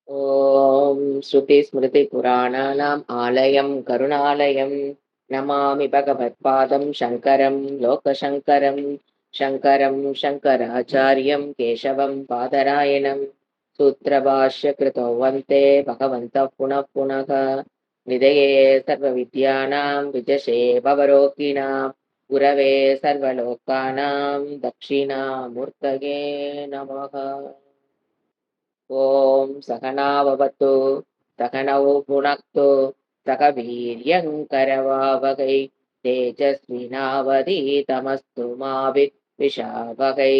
ॐ श्रुतिस्मृतिपुराणानाम् आलयं करुणालयं नमामि भगवत्पादं शङ्करं लोकशङ्करं शङ्करं शङ्कराचार्यं केशवं बादरायणं सूत्रभाष्यकृतौ वन्ते भगवन्तः पुनः पुनः निधये सर्वविद्यानां विजशे भवरोगिणां गुरवे सर्वलोकानां दक्षिणामूर्तये नमः। ॐ सहना भवतु सहनौ भुनक्तु सह वीर्यङ्करवावहै तेजस्विनावधीतमस्तु मा विद्विषावहै।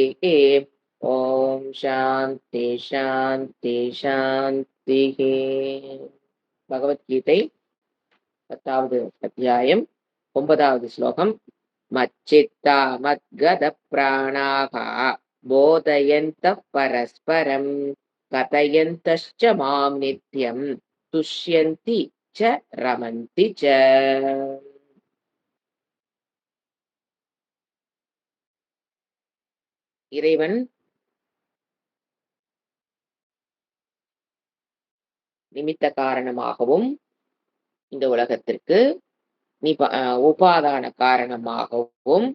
ॐ शान्ति शान्ति शान्तिः। பகவத்கீதை 10வது அத்தியாயம் 9வது ஸ்லோகம். மச்சித்தா மத்கத பிராணாக போதயந்தः பரஸ்பரம் கதயந்தश्च மாம் நித்யம் துஷ்யந்தி ச ரமந்தி ச. இறைவன் நிமித்த காரணமாகவும் இந்த உலகத்திற்கு உபாதான காரணமாகவும்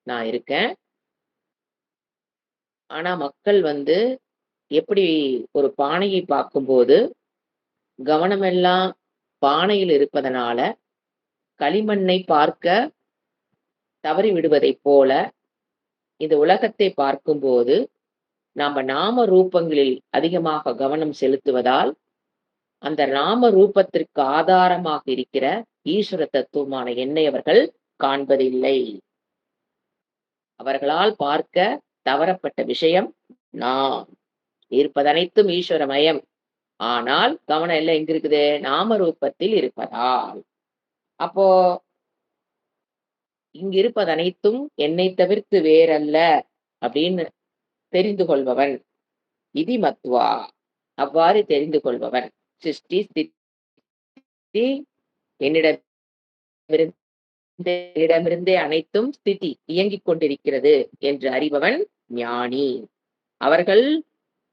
நான் இருக்கேன். ஆனா மக்கள் எப்படி ஒரு பானையை பார்க்கும்போது கவனமெல்லாம் பானையில் இருப்பதனால களிமண்ணை பார்க்க தவறி விடுவதைப் போல இந்த உலகத்தை பார்க்கும்போது நாம நாம ரூபங்களில் அதிகமாக கவனம் செலுத்துவதால் அந்த நாம ரூபத்திற்கு ஆதாரமாக இருக்கிற ஈஸ்வர தத்துவமான என்னை அவர்கள் காண்பதில்லை. அவர்களால் பார்க்க தவறப்பட்ட விஷயம் நான் இருப்பதனைத்தும் ஈஸ்வரமயம். ஆனால் கவனம் எல்லாம் எங்க இருக்குது? நாம ரூபத்தில் இருப்பதால். அப்போ இங்க இருப்பதனைத்தும் என்னை தவிர்த்து வேறல்ல அப்படின்னு தெரிந்து கொள்பவன் இதி மத்வா, அவ்வாறு தெரிந்து கொள்பவன். சிருஷ்டி ஸ்திதி என்னிடமிருந்தே அனைத்தும் ஸ்திதி இயங்கிக் கொண்டிருக்கிறது என்று அறிபவன் ஞானி. அவர்கள்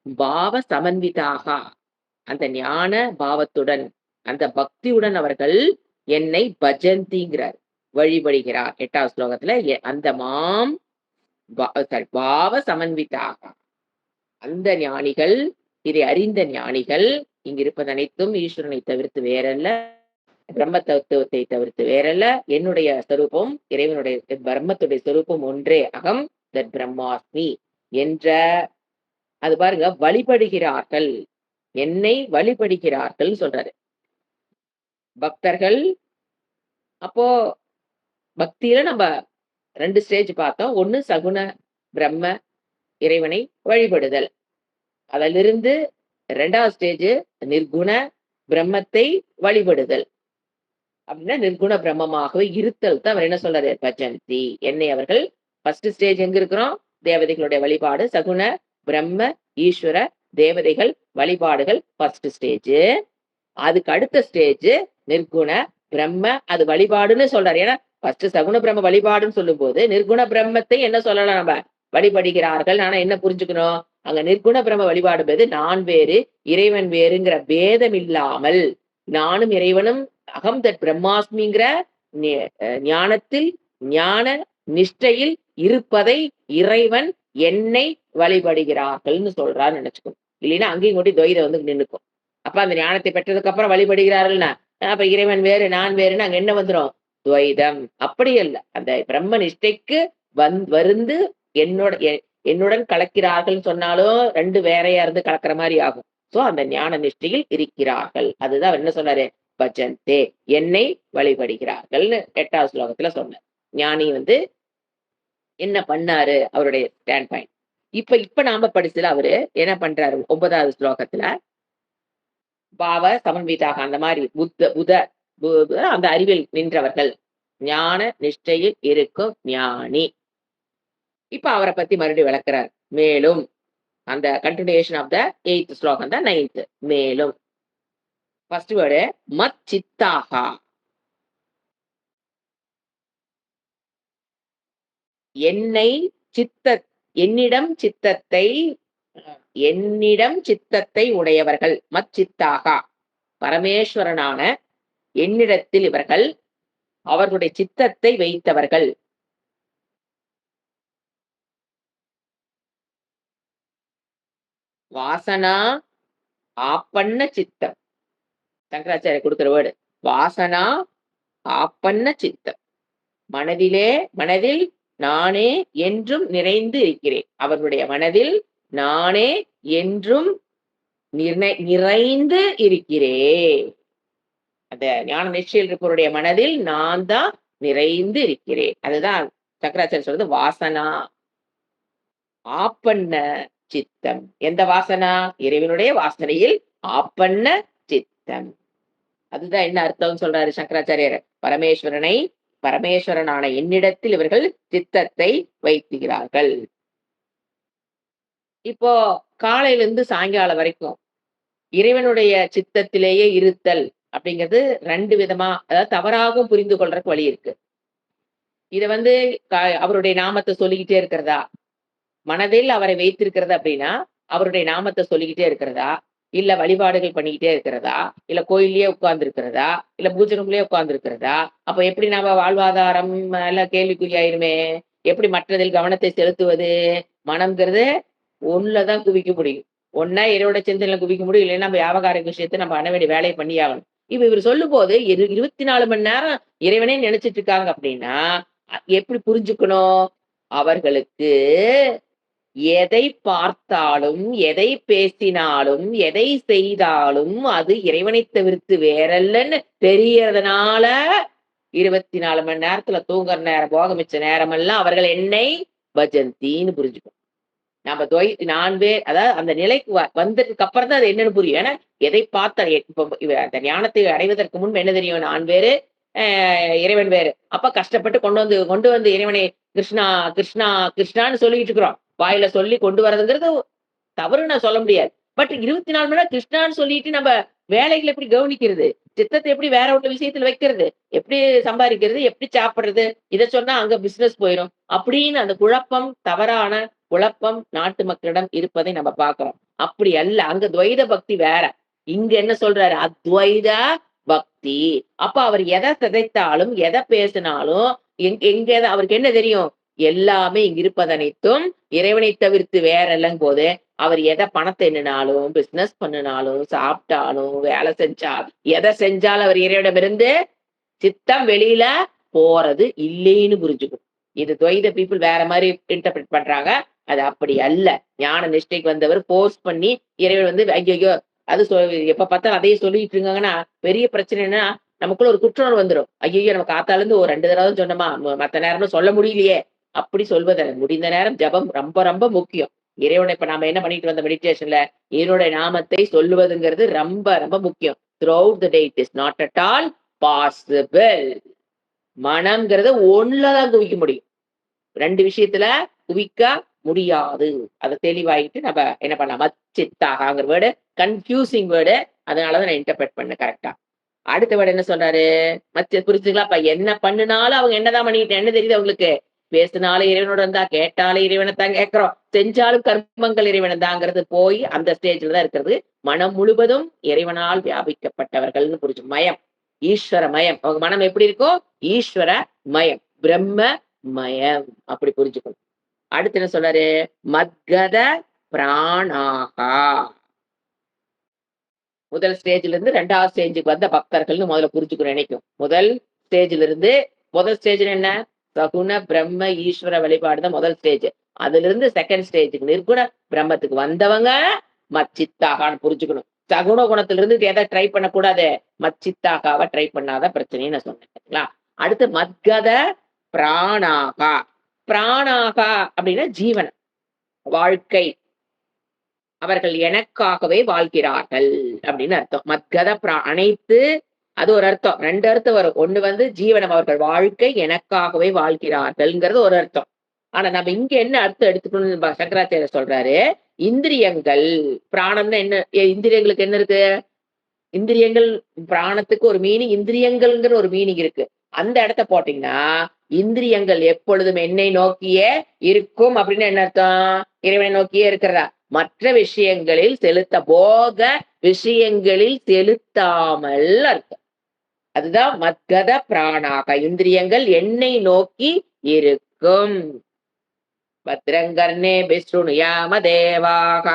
பாவ சமன்விதாக, அந்த ஞான பாவத்துடன் அந்த பக்தியுடன் அவர்கள் என்னை பஜந்திங்கிறார், வழிபடுகிறார். 8வது ஸ்லோகத்துல அந்த மாம் பாவ சமன்விதாக, அந்த ஞானிகள், இதை அறிந்த ஞானிகள், இங்க இருப்பது அனைத்தும் ஈஸ்வரனை தவிர்த்து வேறல்ல, பிரம்ம தத்துவத்தை தவிர்த்து வேறல்ல, என்னுடைய ஸ்வரூபம் இறைவனுடைய பிரம்மத்துடைய ஸ்வரூபம் ஒன்றே, அகம் தத் பிரம்மாஸ்மி என்ற அது பாருங்க, வழிபடுகிறார்கள், என்னை வழிபடுகிறார்கள் சொல்றாரு பக்தர்கள். அப்போ பக்தியில நம்ம 2 ஸ்டேஜ் பார்த்தோம். ஒண்ணு சகுண பிரம்ம இறைவனை வழிபடுதல். அதிலிருந்து 2வது ஸ்டேஜ் நிர்குண பிரம்மத்தை வழிபடுதல். அப்படின்னா நிர்குண பிரம்மமாகவே இருத்தல் தான் அவர் என்ன சொல்றாரு? பஜந்தி, என்னை அவர்கள். ஃபர்ஸ்ட் ஸ்டேஜ் எங்க இருக்கிறோம்? தேவதைகளுடைய வழிபாடு, சகுண பிரம்ம ஈஸ்வர தேவதைகள் வழிபாடுகள் ஃபர்ஸ்ட் ஸ்டேஜ். அதுக்கு அடுத்த ஸ்டேஜ் நிர்குண பிரம்ம, அது வழிபாடுன்னு சொல்றாரு. ஏன்னா ஃபர்ஸ்ட் சகுண பிரம்ம வழிபாடுன்னு சொல்லும் போது நிர்குண பிரம்மத்தை என்ன சொல்லலாம்? நம்ம வழிபடுகிறார்கள். ஆனா என்ன புரிஞ்சுக்கணும்? அங்க நிர்குண பிரம்ம வழிபாடுவது நான் வேறு இறைவன் வேறுங்கிற பேதம் இல்லாமல், நானும் இறைவனும் அகம் தத் பிரம்மாஸ்மிங்கிற ஞானத்தில் ஞான நிஷ்டையில் இருப்பதை இறைவன் என்னை வழிபடுகிறார்கள்னு சொல்றான்னு நினைச்சுக்கணும். இல்லைன்னா அங்கேயும் கொண்டு துவைத நின்னுக்கும். அப்ப அந்த ஞானத்தை பெற்றதுக்கு அப்புறம் வழிபடுகிறார்கள்னா அப்ப இறைவன் வேறு நான் வேறுன்னு அங்க என்ன வந்துடும்? துவைதம். அப்படி அல்ல, அந்த பிரம்ம நிஷ்டைக்கு வருந்து என்னுடன் கலக்கிறார்கள் சொன்னாலும் 2 வேறையா இருந்து கலக்கிற மாதிரி ஆகும். சோ அந்த ஞான நிஷ்டையில் இருக்கிறார்கள். அதுதான் என்ன சொன்னாரு? பஜந்தே, என்னை வழிபடுகிறார்கள்னு 8வது ஸ்லோகத்துல சொன்னார். ஞானி என்ன பண்ணாரு? அவருடைய ஸ்டாண்ட் பாயிண்ட். இப்ப நாம படிச்சதுல அவரு என்ன பண்றாரு? 9வது ஸ்லோகத்துல பாவ சமன்விதாக, அந்த மாதிரி அந்த அறிவில் நின்றவர்கள், ஞான நிஷ்டையில் இருக்கும் ஞானி. இப்ப அவரை பத்தி மறுபடியும் விளக்குறார். மேலும் அந்த கண்டினியூஷன் ஆஃப் த 8th ஸ்லோகம் தான் 9th. மேலும் ஃபர்ஸ்ட் வேர்டு மத் சித்தாக, என்னை என்னிடம் சித்தத்தை என்னிடம் சித்தத்தை உடையவர்கள் மச்சித்தாக பரமேஸ்வரனான என்னிடத்தில் இவர்கள் அவர்களுடைய சித்தத்தை வைத்தவர்கள். வாசனா ஆப்பன்ன சித்தம். சங்கராச்சாரிய கொடுக்கிற வேர்டு. வாசனா ஆப்பன்ன சித்தம். மனதில் நானே என்றும் நிறைந்து இருக்கிறேன். அவர்களுடைய மனதில் நானே என்றும் நிறைந்து இருக்கிறேன். அந்த ஞான நிச்சயில் இருப்பவருடைய மனதில் நான் தான் நிறைந்து இருக்கிறேன். அதுதான் சங்கராச்சாரிய சொல்றது வாசனா ஆப்பன்ன சித்தம். எந்த வாசனா? இறைவனுடைய வாசனையில் ஆப்பன்ன சித்தம். அதுதான் என்ன அர்த்தம் சொல்றாரு சங்கராச்சாரியர். பரமேஸ்வரனான என்னிடத்தில் இவர்கள் சித்தத்தை வைத்துகிறார்கள். இப்போ காலையில இருந்து சாயங்காலம் வரைக்கும் இறைவனுடைய சித்தத்திலேயே இருத்தல் அப்படிங்கிறது 2 விதமா, அதாவது தவறாகவும் புரிந்து கொள்றதுக்கு வழி இருக்கு. இத வந்து அவருடைய நாமத்தை சொல்லிக்கிட்டே இருக்கிறதா, மனதில் அவரை வைத்திருக்கிறது அப்படின்னா, அவருடைய நாமத்தை சொல்லிக்கிட்டே இருக்கிறதா, இல்ல வழிபாடுகள் பண்ணிக்கிட்டே இருக்கிறதா, இல்ல கோயில்லயே உட்கார்ந்து இருக்கிறதா, இல்ல பூஜை ரூம்லயே உட்கார்ந்து இருக்கிறதா, அப்ப எப்படி நம்ம வாழ்வாதாரம் எல்லாம் கேள்விக்குறியாயிருமே. எப்படி மற்றதில் கவனத்தை செலுத்துவது? மனம்ங்கிறது ஒண்ணுலதான் குவிக்க முடியும். ஒண்ணா இறைவனோட சிந்தனையில குவிக்க முடியும். இல்லைன்னா நம்ம வியாபகார விஷயத்த நம்ம பண்ண வேண்டிய வேலையை பண்ணியாகணும். இப்ப இவர் சொல்லும்போது 24 மணி நேரம் இறைவனே நினைச்சிட்டு இருக்காங்க அப்படின்னா, எப்படி புரிஞ்சுக்கணும்? அவர்களுக்கு எதை பார்த்தாலும், எதை பேசினாலும், எதை செய்தாலும் அது இறைவனைத் தவிர்த்து வேறல்லன்னு தெரியறதுனால 24 மணி நேரத்துல தூங்குற நேரம் போக மிச்ச நேரமெல்லாம் அவர்கள் என்னை பஜந்தின்னு புரிஞ்சுக்கணும். நம்ம அதாவது அந்த நிலைக்கு வந்ததுக்கு அப்புறம் தான் அது என்னன்னு புரியும். ஏன்னா எதை பார்த்தா இப்போ அந்த ஞானத்தை அடைவதற்கு முன்பு என்ன தெரியும்? நான் வேறு, இறைவன் வேறு. அப்ப கஷ்டப்பட்டு கொண்டு வந்து இறைவனை கிருஷ்ணா கிருஷ்ணா கிருஷ்ணான்னு சொல்லிட்டு இருக்கிறோம். வாயில சொல்லி கொண்டு வர்றதுங்கிறது தவறுன்னு நான் சொல்ல முடியாது. பட் 24 மணி நேரம் கிருஷ்ணான்னு சொல்லிட்டு நம்ம வேலைகளை எப்படி கவனிக்கிறது? சித்தத்தை எப்படி வேற ஒரு விஷயத்துல வைக்கிறது? எப்படி சம்பாதிக்கிறது? எப்படி சாப்பிடுறது? இத சொன்னா அங்க பிசினஸ் போயிரும். அப்படின்னு அந்த தவறான குழப்பம் நாட்டு மக்களிடம் இருப்பதை நம்ம பார்க்கிறோம். அப்படி அல்ல. அங்க துவைத பக்தி வேற. இங்க என்ன சொல்றாரு? அத்வைத பக்தி. அப்ப அவர் எதை சிதைத்தாலும், எதை பேசினாலும், எங்க அவருக்கு என்ன தெரியும்? எல்லாமே இங்க இருப்பது அனைத்தும் இறைவனை தவிர்த்து வேற இல்லைங்க போது, அவர் பணத்தை எண்ணினாலும், பிசினஸ் பண்ணினாலும், சாப்பிட்டாலும், வேலை செஞ்சாலும், எதை செஞ்சாலும் அவர் இறைவனிடமிருந்து சித்தம் வெளியில போறது இல்லைன்னு புரிஞ்சுக்கணும். இது துவைத பீப்புள் வேற மாதிரி இன்டர்பிரட் பண்றாங்க. அது அப்படி அல்ல. ஞான நிஷ்டைக்கு வந்தவர் போர்ஸ் பண்ணி இறைவன் வந்து ஐயோ அது எப்ப பார்த்தாலும் அதையே சொல்லிட்டு இருக்காங்கன்னா பெரிய பிரச்சனை என்ன, நமக்குள்ள ஒரு குற்றணர்வு வந்துடும். ஐயோ நம்ம காத்தால இருந்து ஒரு 2 தடவை சொன்னோமா, மத்த நேரம்னு சொல்ல முடியலையே. அப்படி சொல்வதில்லை. முடிந்த நேரம் ஜபம் ரொம்ப ரொம்ப முக்கியம். இறைவனை இப்ப நாம என்ன பண்ணிட்டு வந்த மெடிடேஷன்ல இறைவனுடைய நாமத்தை சொல்லுவதுங்கிறது ரொம்ப ரொம்ப முக்கியம். Throughout the day it is not at all possible. மனம்ங்கிறத ஒண்ணுலதான் குவிக்க முடியும். 2 விஷயத்துல குவிக்க முடியாது. அதை தெளிவாயிட்டு நம்ம என்ன பண்ணலாம்? மச்சித்தாகங்கிற வேர்டு கன்ஃபியூசிங் வேர்டு. அதனாலதான் நான் இன்டர்பிரட் பண்ண கரெக்டா. அடுத்த வேர்டு என்ன சொல்றாரு? புரிஞ்சுங்களா? அப்ப என்ன பண்ணினாலும் அவங்க என்னதான் பண்ணிட்டு என்ன தெரியுது அவங்களுக்கு? பேசினாலும் இறைவனோட இருந்தா, கேட்டாலும் இறைவனை தான் கேட்கிறோம், செஞ்சாலும் கர்மங்கள் இறைவனை தாங்கிறது போய் அந்த ஸ்டேஜ்ல தான் இருக்கிறது. மனம் முழுவதும் இறைவனால் வியாபிக்கப்பட்டவர்கள்னு புரிஞ்சு மயம், ஈஸ்வர மயம். அவங்க மனம் எப்படி இருக்கும்? ஈஸ்வர மயம், பிரம்ம மயம். அப்படி புரிஞ்சுக்கணும். அடுத்து என்ன சொல்றாரு? மத்கத பிராணாகா. முதல் ஸ்டேஜ்ல இருந்து 2வது ஸ்டேஜுக்கு வந்த பக்தர்கள்னு முதல்ல புரிஞ்சுக்கணும் நினைக்கும். முதல் ஸ்டேஜ் என்ன? சகுண பிரம்ம ஈஸ்வர வழிபாடு தான் முதல் ஸ்டேஜ். அதுல இருந்து செகண்ட் ஸ்டேஜுக்கு நிர்குண பிரம்மத்துக்கு வந்தவங்க மச்சித்தாகான்னு புரிஞ்சுக்கணும். சகுண குணத்துல இருந்து எதை ட்ரை பண்ணக்கூடாது? மச்சித்தாகாவை ட்ரை பண்ணாத பிரச்சனைன்னு நான் சொன்னேன். அடுத்து மத்கத பிராணாகா. பிராணாகா அப்படின்னா ஜீவன், வாழ்க்கை. அவர்கள் எனக்காகவே வாழ்கிறார்கள் அப்படின்னு அர்த்தம். மத்கத அனைத்து, அது ஒரு அர்த்தம். 2 அர்த்தம் வரும். ஒண்ணு வந்து ஜீவனம், அவர்கள் வாழ்க்கை எனக்காகவே வாழ்கிறார்கள்ங்கிறது ஒரு அர்த்தம். ஆனா நம்ம இங்க என்ன அர்த்தம் எடுத்துக்கணும்னு சங்கராச்சாரியர் சொல்றாரு. இந்திரியங்கள், பிராணம்னா என்ன? இந்திரியங்களுக்கு என்ன இருக்கு? இந்திரியங்கள், பிராணத்துக்கு ஒரு மீனிங், இந்திரியங்கள்ங்கிற ஒரு மீனிங் இருக்கு. அந்த இடத்த போட்டீங்கன்னா இந்திரியங்கள் எப்பொழுதும் என்னை நோக்கியே இருக்கும் அப்படின்னு என்ன அர்த்தம்? இறைவனை நோக்கியே இருக்கிறதா? மற்ற விஷயங்களில் போக விஷயங்களில் செலுத்தாமல் அர்த்தம். அதுதான் மத்கத பிராணாக. இந்திரியங்கள் என்னை நோக்கி இருக்கும். பத்ரங்கர்ணே பிஸ்ருணுயாம தேவாக.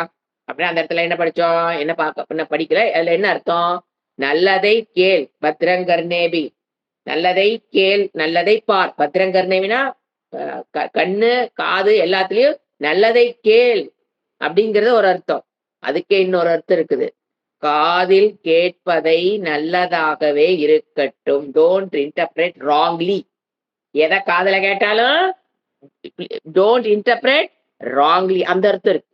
அப்படின்னா அந்த இடத்துல என்ன படிச்சோம்? என்ன படிக்கல. அதுல என்ன அர்த்தம்? நல்லதை கேள் பத்ரங்கர்ணேபி. நல்லதை கேள், நல்லதை பார். பத்ரங்கர்ணேவினா கண்ணு, காது எல்லாத்துலயும் நல்லதை கேள் அப்படிங்கிறது ஒரு அர்த்தம். அதுக்கே இன்னொரு அர்த்தம் இருக்குது. காதில் கேட்பதை நல்லதாகவே இருக்கட்டும். Don't interpret wrongly. எதை காதுல கேட்டாலும் டோன்ட் இன்டர்பிரேட் ராங்லி. அந்த அர்த்தம் இருக்கு.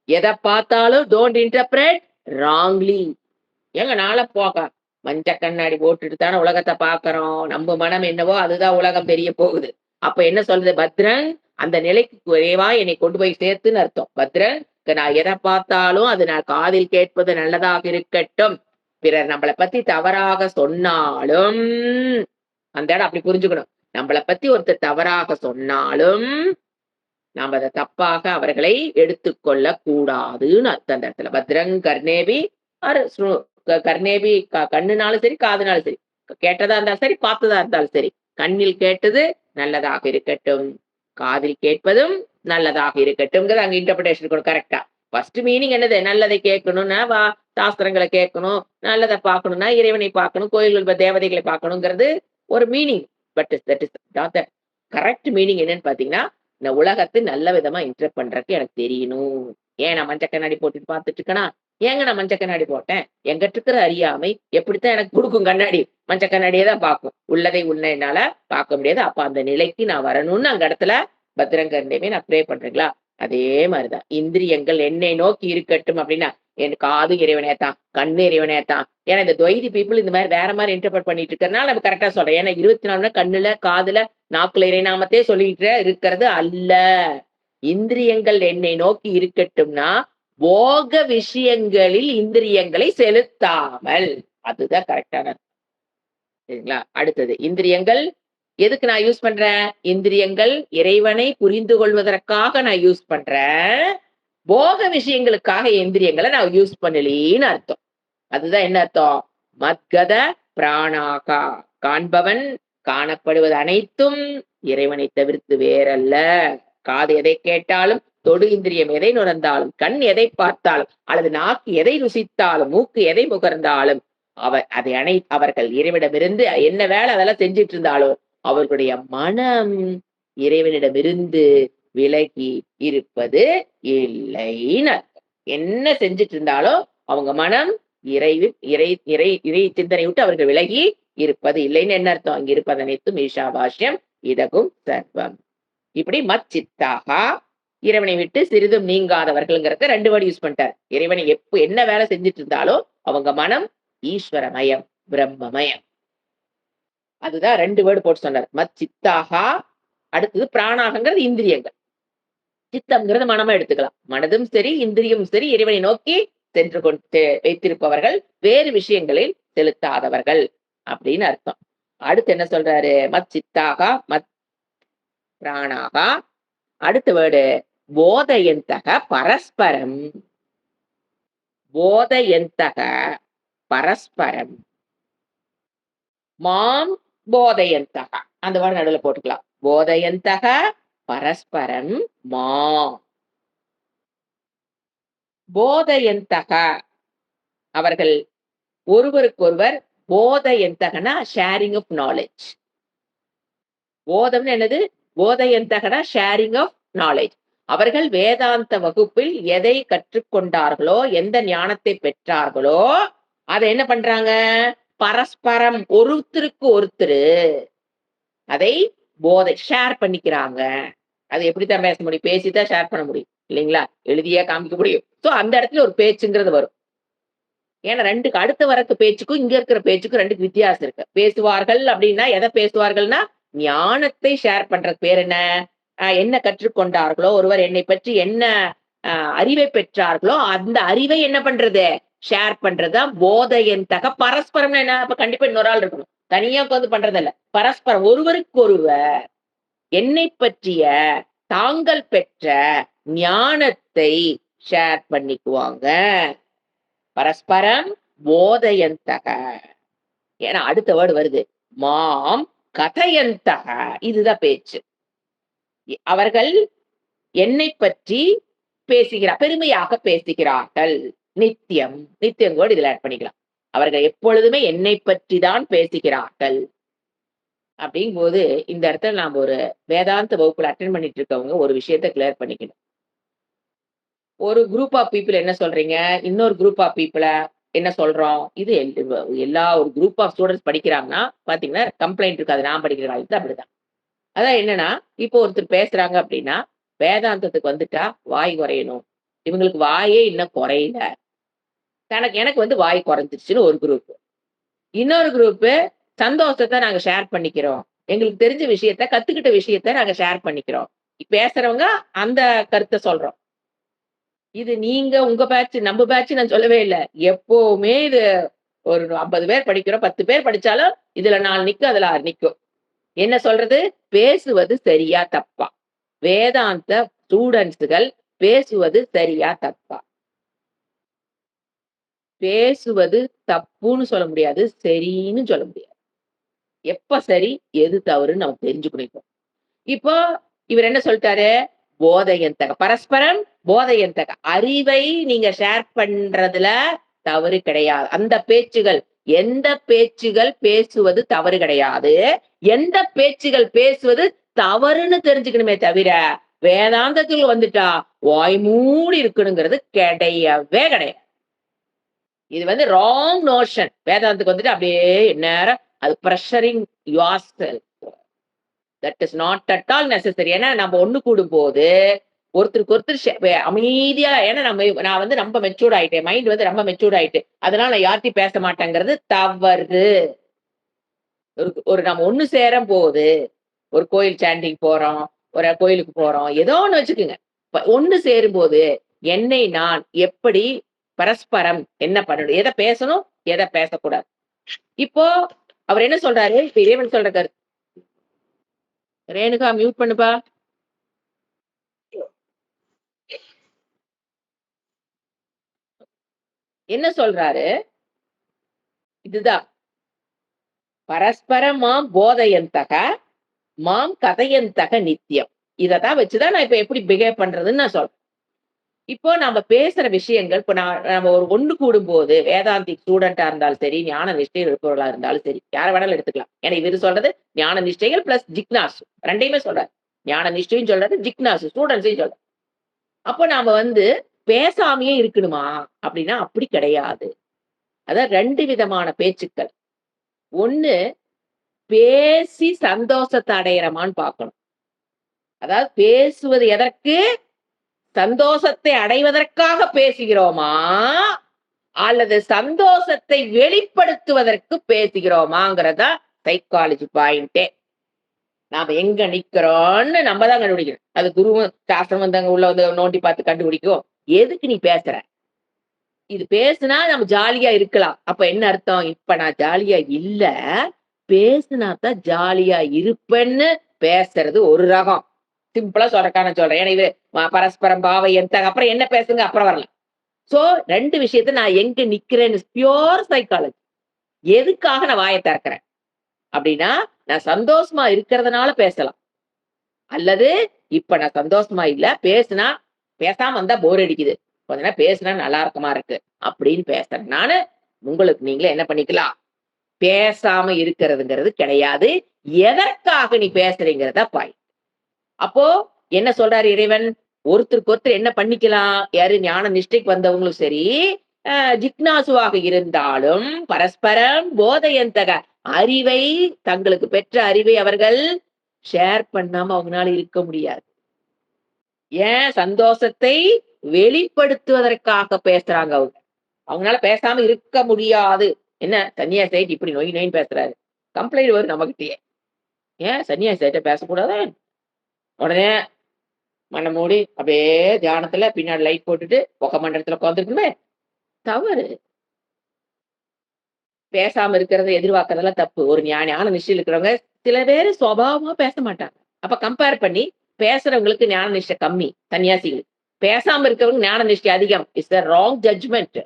எதை பார்த்தாலும் டோன்ட் இன்டர்பிரேட் ராங்லி. ஏங்க நாள போக மஞ்ச கண்ணாடி போட்டுட்டு தானே உலகத்தை பாக்குறோம். நம்ம மனம் என்னவோ அதுதான் உலகம் தெரிய போகுது. அப்ப என்ன சொல்றது? பத்ரன் அந்த நிலைக்கு குறைவா என்னை கொண்டு போய் சேர்த்துன்னு அர்த்தம். பத்ரன் நான் எதை பார்த்தாலும் அது நான் காதில் கேட்பது நல்லதாக இருக்கட்டும். பிறர் நம்மளை பத்தி தவறாக சொன்னாலும் அந்த இடம் அப்படி புரிஞ்சுக்கணும். நம்மளை பத்தி ஒருத்தர் தவறாக சொன்னாலும் நாம் அதை தப்பாக அவர்களை எடுத்துக்கொள்ள கூடாதுன்னு அர்த்தம். அந்த இடத்துல பத்ரங் கர்ணேபி கர்ணேபி கண்ணுனாலும் சரி, காதுனாலும் சரி, கேட்டதா இருந்தாலும் சரி, பார்த்ததா இருந்தாலும் சரி, கண்ணில் கேட்டது நல்லதாக இருக்கட்டும், காதில் கேட்பதும் நல்லதாக இருக்கட்டும்ங்கிறது அங்க இன்டர்பிரேஷன் இருக்கணும். கரெக்டா ஃபர்ஸ்ட் மீனிங் என்னது? நல்லதை கேட்கணும்னா சாஸ்திரங்களை கேட்கணும், நல்லதை பார்க்கணும்னா இறைவனை பார்க்கணும், கோயில்கள் தேவதைகளை பார்க்கணுங்கிறது ஒரு meaning. But that is not the correct meaning. என்னன்னு பாத்தீங்கன்னா, இந்த உலகத்தை நல்ல விதமா இன்டர் பண்றதுக்கு எனக்கு தெரியணும். ஏன் நான் மஞ்ச கண்ணாடி போட்டுட்டு பார்த்துட்டு இருக்கேனா? ஏங்க நான் மஞ்ச கண்ணாடி போட்டேன்? எங்கிட்ட இருக்கிற அறியாமை எப்படித்தான் எனக்கு கொடுக்கும் கண்ணாடி? மஞ்ச கண்ணாடியே தான் பார்க்கும். உள்ளதை உள்ள என்னால பார்க்க முடியாது. அப்ப அந்த நிலைக்கு நான் வரணும்னு அங்க இடத்துல பத்திரங்கரண்யமே நான் ப்ரே பண்றீங்களா? அதே மாதிரிதான் இந்திரியங்கள் என்னை நோக்கி இருக்கட்டும் அப்படின்னா, என் காது இறைவனேத்தான், கண்ணு இறைவனேத்தான். ஏன்னா இந்த துவைதி பீப்புள் இந்த மாதிரி வேற மாதிரி இன்டர்பிரட் பண்ணிட்டு இருக்கறதுனால நம்ம கரெக்டா சொல்றேன். ஏன்னா 24 கண்ணுல, காதுல, நாக்குல இறைநாமத்தையே சொல்லிட்டு இருக்கிறது அல்ல. இந்திரியங்கள் என்னை நோக்கி இருக்கட்டும்னா போக விஷயங்களில் இந்திரியங்களை செலுத்தாமல், அதுதான் கரெக்டான. சரிங்களா? அடுத்தது இந்திரியங்கள் எதுக்கு நான் யூஸ் பண்றேன்? இந்திரியங்கள் இறைவனை புரிந்து கொள்வதற்காக நான் யூஸ் பண்றேன். போக விஷயங்களுக்காக இந்திரியங்களை நான் யூஸ் பண்ணலின்னு அர்த்தம். அதுதான் என்ன அர்த்தம்? மத்கத பிராணாகா. காண்பவன், காணப்படுவது அனைத்தும் இறைவனை தவிர்த்து வேறல்ல. காது எதை கேட்டாலும், தொடு இந்திரியம் எதை நுகர்ந்தாலும், கண் எதை பார்த்தாலும், அல்லது நாக்கு எதை ருசித்தாலும், மூக்கு எதை முகர்ந்தாலும், அவர்கள் இறைவனிடமிருந்து என்ன வேலை அதெல்லாம் செஞ்சிட்டு இருந்தாலும் அவர்களுடைய மனம் இறைவனிடமிருந்து விலகி இருப்பது இல்லைன்னு. என்ன செஞ்சிட்டு இருந்தாலும் அவங்க மனம் இறை சிந்தனை விட்டு அவர்கள் விலகி இருப்பது இல்லைன்னு என்ன அர்த்தம்? அங்க இருப்பது அனைத்தும் ஈஷாவாஸ்யம் இதகும் சர்வம். இப்படி மச்சித்தாகா, இறைவனை விட்டு சிறிதும் நீங்காதவர்கள்ங்கிறத 2 வேர்டு யூஸ் பண்ணிட்டார். இறைவனை என்ன வேலை செஞ்சுட்டு இருந்தாலும் அவங்க மனம் ஈஸ்வரமயம், பிரம்மமயம். அதுதான் 2 வேர்டு போட்டு சொன்னார். மச்சித்தாகா. அடுத்தது பிராணாகங்கிறது இந்திரியங்கள். சித்தம்ங்கிறது மனமா எடுத்துக்கலாம். மனதும் சரி, இந்திரியும் சரி, இறைவனை நோக்கி சென்று கொண்டு வைத்திருப்பவர்கள், வேறு விஷயங்களில் செலுத்தாதவர்கள் அப்படின்னு அர்த்தம். அடுத்து என்ன சொல்றாரு? மச்சித்தாகா, மத் பிராணாகா. அடுத்த வேர்டு போதயந்தக பரஸ்பரம். போதயந்தக பரஸ்பரம். மாம் போதயந்தக. அந்த வேர்டு நடுவுல போட்டுக்கலாம். போதயந்தக பரஸ்பரம் மா. போதயந்தக அவர்கள் ஒருவருக்கொருவர். போதயந்தகனா ஷேரிங் ஆஃப் நாலேஜ். போதம்னு என்னது? போதயந்தகனா ஷேரிங் ஆஃப் நாலேஜ். அவர்கள் வேதாந்த வகுப்பில் எதை கற்றுக்கொண்டார்களோ, எந்த ஞானத்தை பெற்றார்களோ அதை என்ன பண்றாங்க? பரஸ்பரம், ஒருத்தருக்கு ஒருத்தர் அதை போதை ஷேர் பண்ணிக்கிறாங்க. அது எப்படித்தான் பேச முடியும்? பேசித்தான் ஷேர் பண்ண முடியும் இல்லைங்களா? எழுதியா காமிக்க முடியும். சோ அந்த இடத்துல ஒரு பேச்சுங்கிறது வரும். ஏன்னா 2க்கு அடுத்த வரக்கு பேச்சுக்கும் இங்க இருக்கிற பேச்சுக்கும் 2க்கு வித்தியாசம் இருக்கு. பேசுவார்கள் அப்படின்னா எதை பேசுவார்கள்னா ஞானத்தை ஷேர் பண்றது பேர் என்ன? என்ன கற்றுக்கொண்டார்களோ, ஒருவர் என்னை பற்றி என்ன அறிவை பெற்றார்களோ அந்த அறிவை என்ன பண்றது? ஷேர் பண்றதுதான் போதையந்தக. பரஸ்பரம் என்ன? அப்ப கண்டிப்பா இன்னொரு ஆள் இருக்கணும். தனியா உட்காந்து பண்றதில்ல. பரஸ்பரம், ஒருவருக்கு ஒருவர் என்னை பற்றிய தாங்கள் பெற்ற ஞானத்தை ஷேர் பண்ணிக்குவாங்க. பரஸ்பரம் போதயந்தக. ஏன்னா அடுத்த வேர்டு வருது. மாம் கதயந்தக. இதுதான் பேச்சு. அவர்கள் என்னைப் பற்றி பெருமையாக பேசுகிறார்கள். நித்தியம். நித்தியம் கூட இதுல ஆட் பண்ணிக்கலாம். அவர்கள் எப்பொழுதுமே என்னைப் பற்றி தான் பேசுகிறார்கள். அப்படிங்கும்போது, இந்த இடத்துல நாம ஒரு வேதாந்த வகுப்புல அட்டெண்ட் பண்ணிட்டு இருக்கவங்க ஒரு விஷயத்த கிளியர் பண்ணிக்கணும். ஒரு குரூப் ஆஃப் பீப்பிள் என்ன சொல்றீங்க? இன்னொரு குரூப் ஆஃப் பீப்பிள என்ன சொல்றோம்? இது எல்லா ஒரு குரூப் ஆஃப் ஸ்டூடண்ட்ஸ் படிக்கிறாங்கன்னா, பாத்தீங்கன்னா கம்ப்ளைண்ட் இருக்காது. நான் படிக்கிற காலத்துல அப்படிதான். அதான் என்னன்னா, இப்போ ஒருத்தர் பேசுறாங்க அப்படின்னா, வேதாந்தத்துக்கு வந்துட்டா வாய் குறையணும். இவங்களுக்கு வாயே இன்னும் குறையல. எனக்கு வந்து வாய் குறைஞ்சிருச்சுன்னு ஒரு குரூப். இன்னொரு குரூப்பு சந்தோஷத்த நாங்க ஷேர் பண்ணிக்கிறோம். எங்களுக்கு தெரிஞ்ச விஷயத்த, கத்துக்கிட்ட விஷயத்த நாங்க ஷேர் பண்ணிக்கிறோம். பேசுறவங்க அந்த கருத்த சொல்றோம். இது நீங்க உங்க பேட்ச், நம்ம பேட்ச் நான் சொல்லவே இல்ல. எப்பவுமே இது ஒரு 50 பேர் படிக்கிறோம். 10 பேர் படிச்சாலும் இதுல 4 நிக்கும், அதுல 6 நிக்கும். என்ன சொல்றது? பேசுவது சரியா? தப்பா? வேதாந்த ஸ்டூடண்ட்ஸ்கள் பேசுவது சரியா? தப்பா? பேசுவது தப்புன்னு சொல்ல முடியாது. சரின்னு சொல்ல முடியாது. எப்ப சரி, எது தவறுன்னு நமக்கு தெரிஞ்சுக்கணும் இப்போ. இப்போ இவர் என்ன சொல்ட்டாரு? போதையந்தக. பரஸ்பரம் போதையந்தக. அறிவை நீங்க ஷேர் பண்றதுல தவறு கிடையாது. அந்த பேச்சுகள், எந்த பேச்சுகள் பேசுவது தவறு கிடையாது. எந்த பேச்சுகள் பேசுவது தவறுன்னு தெரிஞ்சுக்கணுமே தவிர, வேதாந்தத்துக்கு வந்துட்டா வாய் மூடி இருக்கணுங்கிறது கிடையவே கிடையாது. இது வந்து ராங் நோஷன். வேதாந்தத்துக்கு வந்துட்டு அப்படியே எந்நேரம் அது pressuring yourself. That is not at all necessary. ஏன்னா நம்ம ஒண்ணு கூடும்போது ஒருத்தருக்கு ஒருத்தர் அமைதியா, ஏன்னா நான் வந்து ரொம்ப மெச்சூர்ட் ஆயிட்டேன். மைண்ட் வந்து ரொம்ப மெச்சூர்ட் ஆயிட்டு. அதனால நான் யார்கிட்டயும் பேச மாட்டேங்கிறது தவறு. ஒரு நம்ம ஒண்ணு சேரும்போது, ஒரு கோயில் சாண்டிங் போறோம், ஒரு கோயிலுக்கு போறோம், ஏதோ ஒண்ணு வச்சுக்கங்க. ஒண்ணு சேரும்போது, என்னை நான் எப்படி பரஸ்பரம் என்ன பண்ணணும்? எத பேசணும்? எத பேசக்கூடாது? இப்போ அவர் என்ன சொல்றாரு? இப்ப இறைவன் சொல்ற கருத்து. ரேணுகா மியூட் பண்ணுப்பா. என்ன சொல்றாரு? இதுதான். பரஸ்பரம் மாம் போதயந்தக, மாம் கதயந்தக நித்தியம். இததான் வச்சுதான் நான் இப்ப எப்படி பிஹேவ் பண்றதுன்னு நான் சொல்றேன். இப்போ நாம பேசுற விஷயங்கள், இப்ப நம்ம ஒரு ஒண்ணு கூடும்போது, வேதாந்தி ஸ்டூடெண்ட்டா இருந்தாலும் சரி, ஞான நிஷ்டையில் இருப்பவர்களா இருந்தாலும் சரி, யார வேணாலும் எடுத்துக்கலாம். ஏன்னா இவரு சொல்றது ஞான நிஷ்டைகள் பிளஸ் ஜிக்னாசு. 2யுமே சொல்றாரு. ஞான நிஷ்டையும் சொல்றாரு, ஜிக்னாசு ஸ்டூடண்ட்ஸையும் சொல்றாரு. அப்போ நாம வந்து பேசாமயே இருக்கணுமா? அப்படின்னா அப்படி கிடையாது. அதான் 2 விதமான பேச்சுக்கள். ஒண்ணு பேசி சந்தோஷத்த அடையறோமான்னு பார்க்கணும். அதாவது பேசுவது எதற்கு? சந்தோஷத்தை அடைவதற்காக பேசுகிறோமா? அல்லது சந்தோஷத்தை வெளிப்படுத்துவதற்கு பேசுகிறோமாங்கிறது தான் சைக்காலஜி பாயிண்ட்டே. நாம எங்க நிக்கிறோம்னு நம்ம தான் கண்டுபிடிக்கணும். அது குருவும் சாஸ்திரம் வந்து அங்க உள்ள வந்து நோண்டி பார்த்து கண்டுபிடிக்கும். எதுக்கு நீ பேசுற? இது பேசுனா நம்ம ஜாலியா இருக்கலாம். அப்ப என்ன அர்த்தம்? இப்ப நான் ஜாலியா இல்ல. பேசுனா தான் ஜாலியா இருப்பேன்னு பேசுறது ஒரு ரகம். சிம்பிளா சொல்றதுக்காக நான் சொல்றேன். ஏன்னா இது பரஸ்பரம் பாவயந்தக அப்புறம் என்ன பேசுங்க அப்புறம் வரலாம். சோ 2 விஷயத்த நான் எங்க நிக்கிறேன்னு பியூர் சைக்காலஜி. எதுக்காக நான் வாய திறக்கிறேன்? அப்படின்னா, நான் சந்தோஷமா இருக்கிறதுனால பேசலாம். அல்லது இப்ப நான் சந்தோஷமா இல்ல. பேசாம வந்தா போர் அடிக்குது. கொஞ்ச நேரம் பேசுனா நல்லா இருக்குமா இருக்கு. அப்படின்னு பேசுறேன். உங்களுக்கு நீங்களே என்ன பண்ணிக்கலாம்? பேசாம இருக்கிறதுங்கிறது கிடையாது. எதற்காக நீ பேசுறீங்கிறத பாயிண்ட். அப்போ என்ன சொல்றாரு இறைவன்? ஒருத்தருக்கு ஒருத்தர் என்ன பண்ணிக்கலாம்? யாரு ஞான நிஷ்டைக்கு வந்தவங்களும் சரி, ஜிக்னாசுவாக இருந்தாலும் பரஸ்பரம் போதயந்தக அறிவை, தங்களுக்கு பெற்ற அறிவை அவர்கள் ஷேர் பண்ணாம அவங்கனால இருக்க முடியாது. ஏன்? சந்தோஷத்தை வெளிப்படுத்துவதற்காக பேசுறாங்க அவங்க. அவங்கனால பேசாம இருக்க முடியாது. என்ன சன்னியாசி ஆயிட்டு இப்படி நொய் நொய்ன்னு பேசுறாரு. கம்ப்ளைண்ட் வரும் நம்மகிட்டயே. ஏன் சன்னியாசி ஆயிட்டா பேசக்கூடாதா? உடனே மண்ண மூடி அப்படியே தியானத்துல பின்னாடி லைட் போட்டுட்டு புகை மண்டலத்துல உட்காந்துருக்கணுமே. தவறு. பேசாம இருக்கிறத எதிர்பார்க்கறதெல்லாம் தப்பு. ஒரு ஞான நிஷ்டையில இருக்கிறவங்க சில பேரு சுபாவமா பேச மாட்டாங்க. அப்ப கம்பேர் பண்ணி பேசுறவங்களுக்கு ஞான நிஷ்டை கம்மி, சன்னியாசிகள். பேசாம இருக்கிறவங்க ஞான நிஷ்டை அதிகம். It's a wrong judgement.